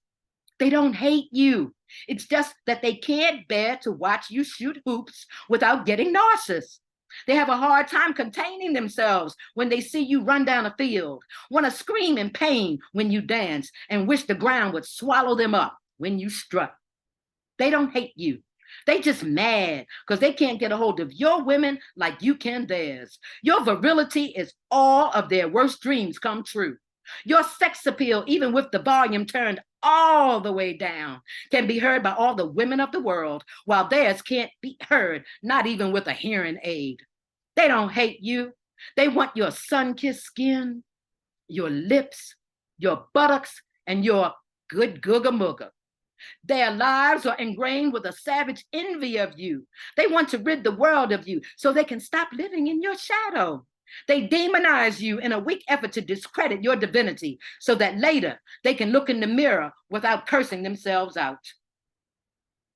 They don't hate you. It's just that they can't bear to watch you shoot hoops without getting nauseous. They have a hard time containing themselves when they see you run down a field, want to scream in pain when you dance, and wish the ground would swallow them up when you strut. They don't hate you. They just mad because they can't get a hold of your women like you can theirs. Your virility is all of their worst dreams come true. Your sex appeal, even with the volume turned all the way down, can be heard by all the women of the world, while theirs can't be heard, not even with a hearing aid. They don't hate you. They want your sun-kissed skin, your lips, your buttocks, and your good googa-mooga. Their lives are ingrained with a savage envy of you. They want to rid the world of you so they can stop living in your shadow. They demonize you in a weak effort to discredit your divinity so that later they can look in the mirror without cursing themselves out.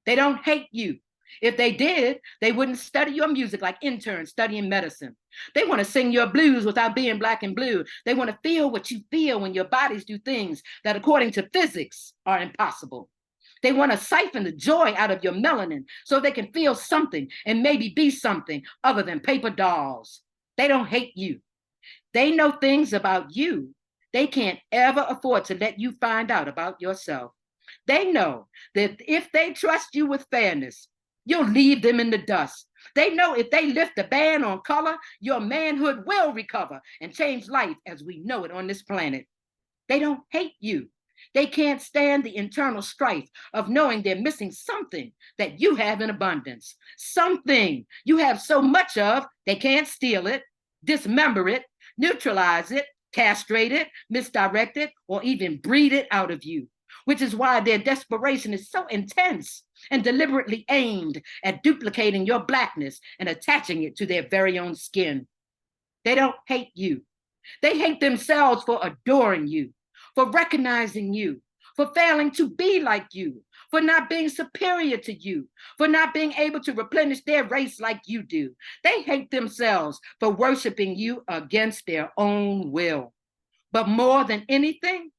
They don't hate you. If they did, they wouldn't study your music like interns studying medicine. They want to sing your blues without being black and blue. They want to feel what you feel when your bodies do things that, according to physics, are impossible. They want to siphon the joy out of your melanin so they can feel something and maybe be something other than paper dolls. They don't hate you. They know things about you they can't ever afford to let you find out about yourself. They know that if they trust you with fairness, you'll leave them in the dust. They know if they lift the ban on color, your manhood will recover and change life as we know it on this planet. They don't hate you. They can't stand the internal strife of knowing they're missing something that you have in abundance. Something you have so much of, they can't steal it, dismember it, neutralize it, castrate it, misdirect it, or even breed it out of you, which is why their desperation is so intense and deliberately aimed at duplicating your blackness and attaching it to their very own skin. They don't hate you. They hate themselves for adoring you, for recognizing you, for failing to be like you, for not being superior to you, for not being able to replenish their race like you do. They hate themselves for worshiping you against their own will. But more than anything,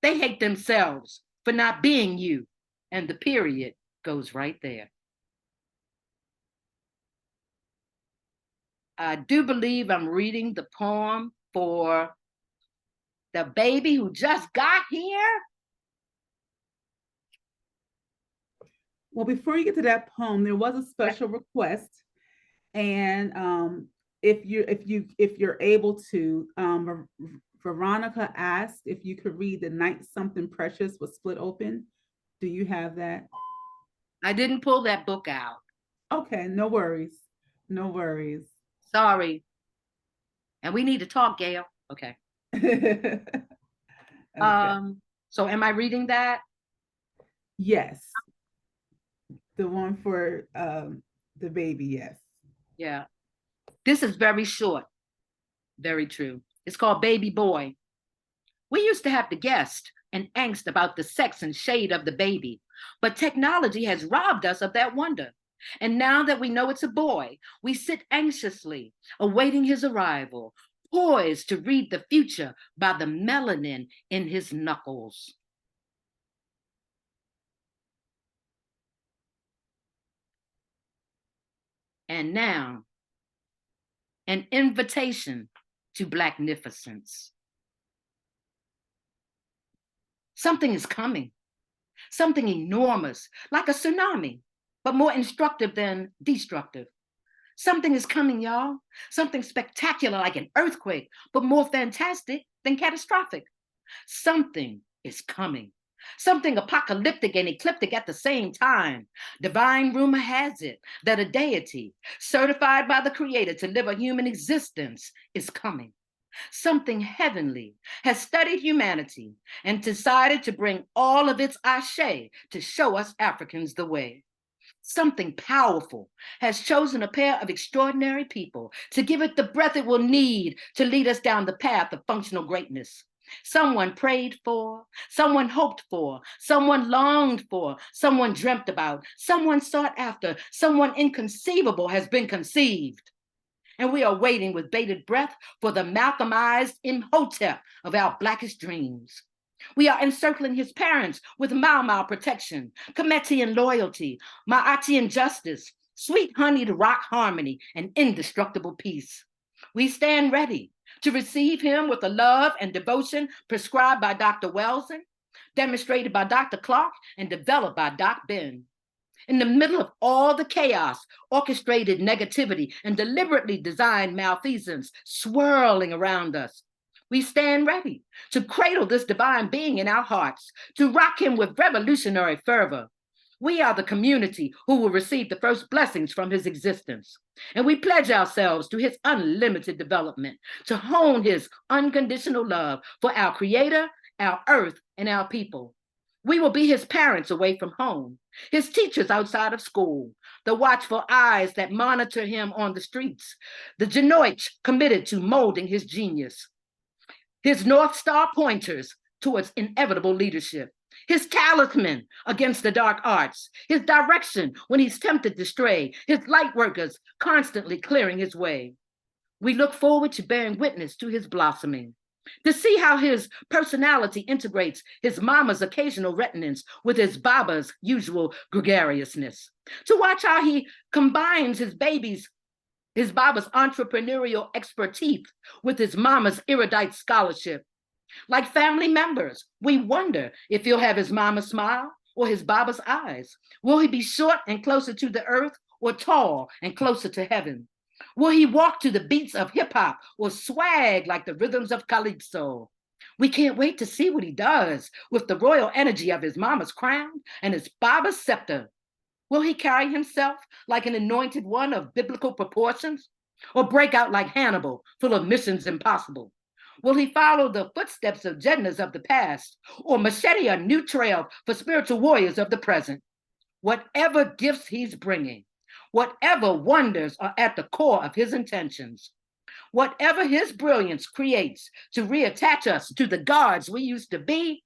they hate themselves for not being you. And the period goes right there. I do believe I'm reading the poem for the baby who just got here. Well, before you get to that poem, there was a special request, and if you're able to, Veronica asked if you could read "The Night Something Precious Was Split Open." Do you have that? I didn't pull that book out. Okay, no worries, no worries. Sorry. And we need to talk, Gail. Okay. Okay. So am I reading that? Yes. The one for the baby, yes. Yeah. This is very short. Very true. It's called Baby Boy. We used to have to guess and angst about the sex and shade of the baby, but technology has robbed us of that wonder. And now that we know it's a boy, we sit anxiously, awaiting his arrival, poised to read the future by the melanin in his knuckles. And now, an invitation to Blacknificence. Something is coming, something enormous, like a tsunami, but more instructive than destructive. Something is coming, y'all. Something spectacular like an earthquake, but more fantastic than catastrophic. Something is coming. something apocalyptic and ecliptic at the same time. Divine rumor has it that a deity, certified by the Creator to live a human existence, is coming. Something heavenly has studied humanity and decided to bring all of its ashe to show us Africans the way. Something powerful has chosen a pair of extraordinary people to give it the breath it will need to lead us down the path of functional greatness. Someone prayed for, someone hoped for, someone longed for, someone dreamt about, someone sought after, someone inconceivable has been conceived. And we are waiting with bated breath for the Malcolmized Imhotep of our blackest dreams. We are encircling his parents with Mau protection, Cometian loyalty, Ma'atian justice, sweet honeyed rock harmony, and indestructible peace. We stand ready to receive him with the love and devotion prescribed by Dr. Welson, demonstrated by Dr. Clark, and developed by Doc Ben. In the middle of all the chaos, orchestrated negativity, and deliberately designed malfeasance swirling around us, we stand ready to cradle this divine being in our hearts, to rock him with revolutionary fervor. We are the community who will receive the first blessings from his existence. And we pledge ourselves to his unlimited development, to hone his unconditional love for our Creator, our earth, and our people. We will be his parents away from home, his teachers outside of school, the watchful eyes that monitor him on the streets, the genoich committed to molding his genius, his North Star pointers towards inevitable leadership, his talisman against the dark arts, his direction when he's tempted to stray, his light workers constantly clearing his way. We look forward to bearing witness to his blossoming, to see how his personality integrates his mama's occasional reticence with his baba's usual gregariousness, to watch how he combines his baba's entrepreneurial expertise with his mama's erudite scholarship. Like family members, we wonder if he'll have his mama's smile or his baba's eyes. Will he be short and closer to the earth or tall and closer to heaven? Will he walk to the beats of hip hop or swag like the rhythms of calypso? We can't wait to see what he does with the royal energy of his mama's crown and his baba's scepter. Will he carry himself like an anointed one of biblical proportions, or break out like Hannibal, full of missions impossible? Will he follow the footsteps of Jednas of the past, or machete a new trail for spiritual warriors of the present? Whatever gifts he's bringing, whatever wonders are at the core of his intentions, whatever his brilliance creates to reattach us to the gods we used to be,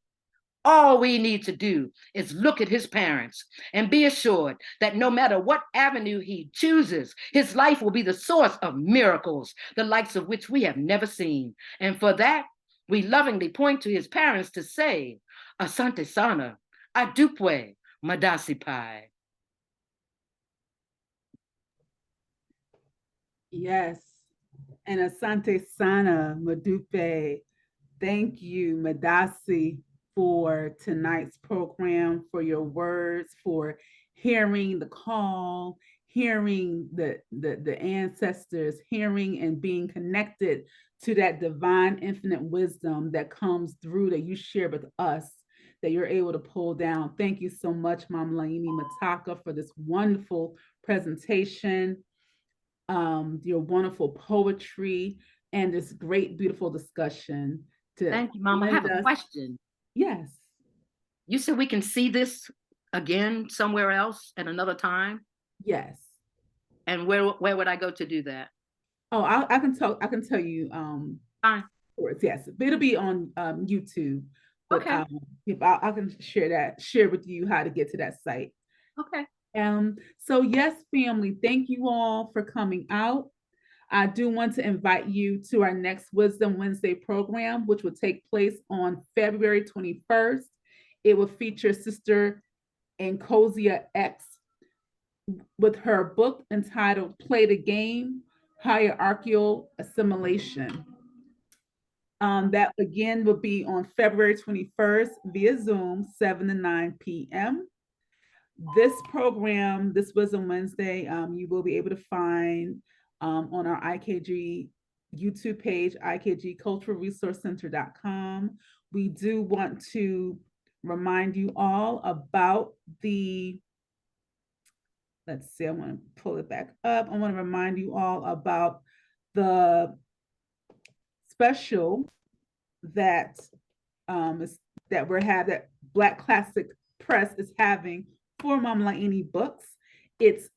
all we need to do is look at his parents and be assured that no matter what avenue he chooses, his life will be the source of miracles, the likes of which we have never seen. And for that, we lovingly point to his parents to say, Asante Sana, Adupwe, Madasi Pai. Yes. And Asante Sana, Madupe. Thank you, Madasi, for tonight's program, for your words, for hearing the call, hearing the ancestors, hearing and being connected to that divine infinite wisdom that comes through that you share with us, that you're able to pull down. Thank you so much, Mom Laini Mataka, for this wonderful presentation, your wonderful poetry, and this great, beautiful discussion. Thank you, Mom. I have a question. Yes. You said we can see this again somewhere else at another time? Yes. And where would I go to do that? Oh, I can tell you. Fine. Yes, it'll be on YouTube. But okay. If I can share with you how to get to that site. Okay. So yes, family, thank you all for coming out. I do want to invite you to our next Wisdom Wednesday program, which will take place on February 21st. It will feature Sister Nkosia X with her book entitled Play the Game, Hierarchical Assimilation. That again will be on February 21st via Zoom, 7 to 9 p.m. This program, this Wisdom Wednesday, you will be able to find on our IKG YouTube page, ikgculturalresourcecenter.com. We do want to remind you all about the, let's see, I want to pull it back up. I want to remind you all about the special that that we're having, that Black Classic Press is having for Mama Laini books. It's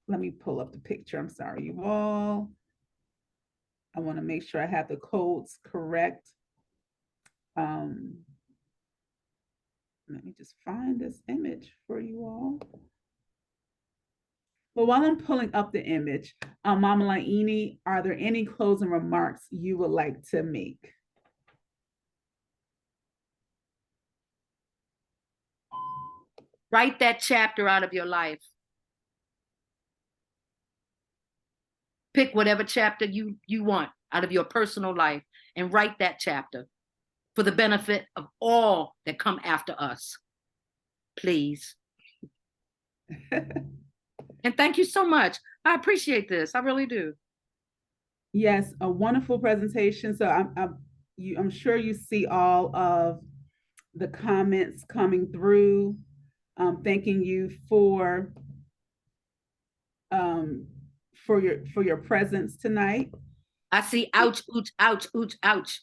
let me pull up the picture. I'm sorry, you all. I want to make sure I have the codes correct. Let me just find this image for you all. But while I'm pulling up the image, Mama Laini, are there any closing remarks you would like to make? Write that chapter out of your life. Pick whatever chapter you want out of your personal life and write that chapter for the benefit of all that come after us. Please. And thank you so much. I appreciate this. I really do. Yes, a wonderful presentation. So I'm sure you see all of the comments coming through. Thanking you for your presence tonight. I see ouch, ouch, ouch, ouch, ouch.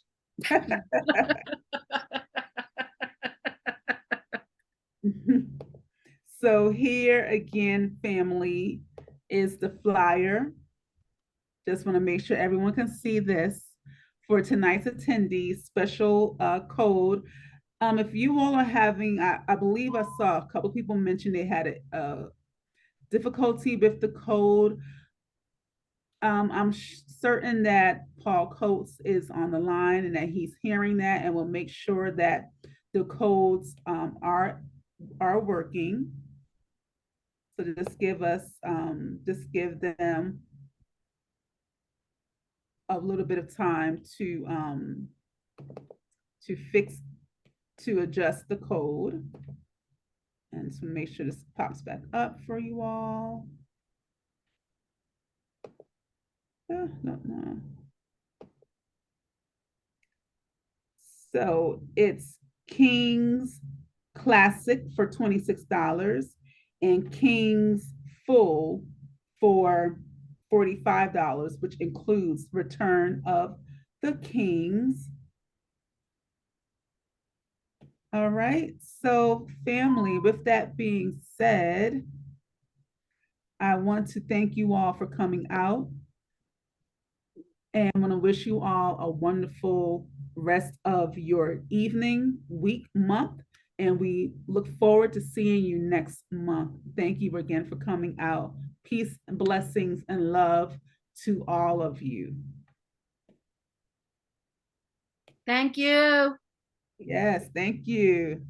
So here again, family, is the flyer. Just want to make sure everyone can see this for tonight's attendees, special code. If you all are having, I believe I saw a couple of people mention they had a difficulty with the code. I'm certain that Paul Coates is on the line and that he's hearing that, and will make sure that the codes are working. So just give them a little bit of time to adjust the code, and to make sure this pops back up for you all. No. So it's King's Classic for $26 and King's Full for $45, which includes return of the Kings. All right, so family, with that being said, I want to thank you all for coming out, and I want to wish you all a wonderful rest of your evening, week, month, and we look forward to seeing you next month. Thank you again for coming out. Peace and blessings and love to all of you. Thank you. Yes, thank you.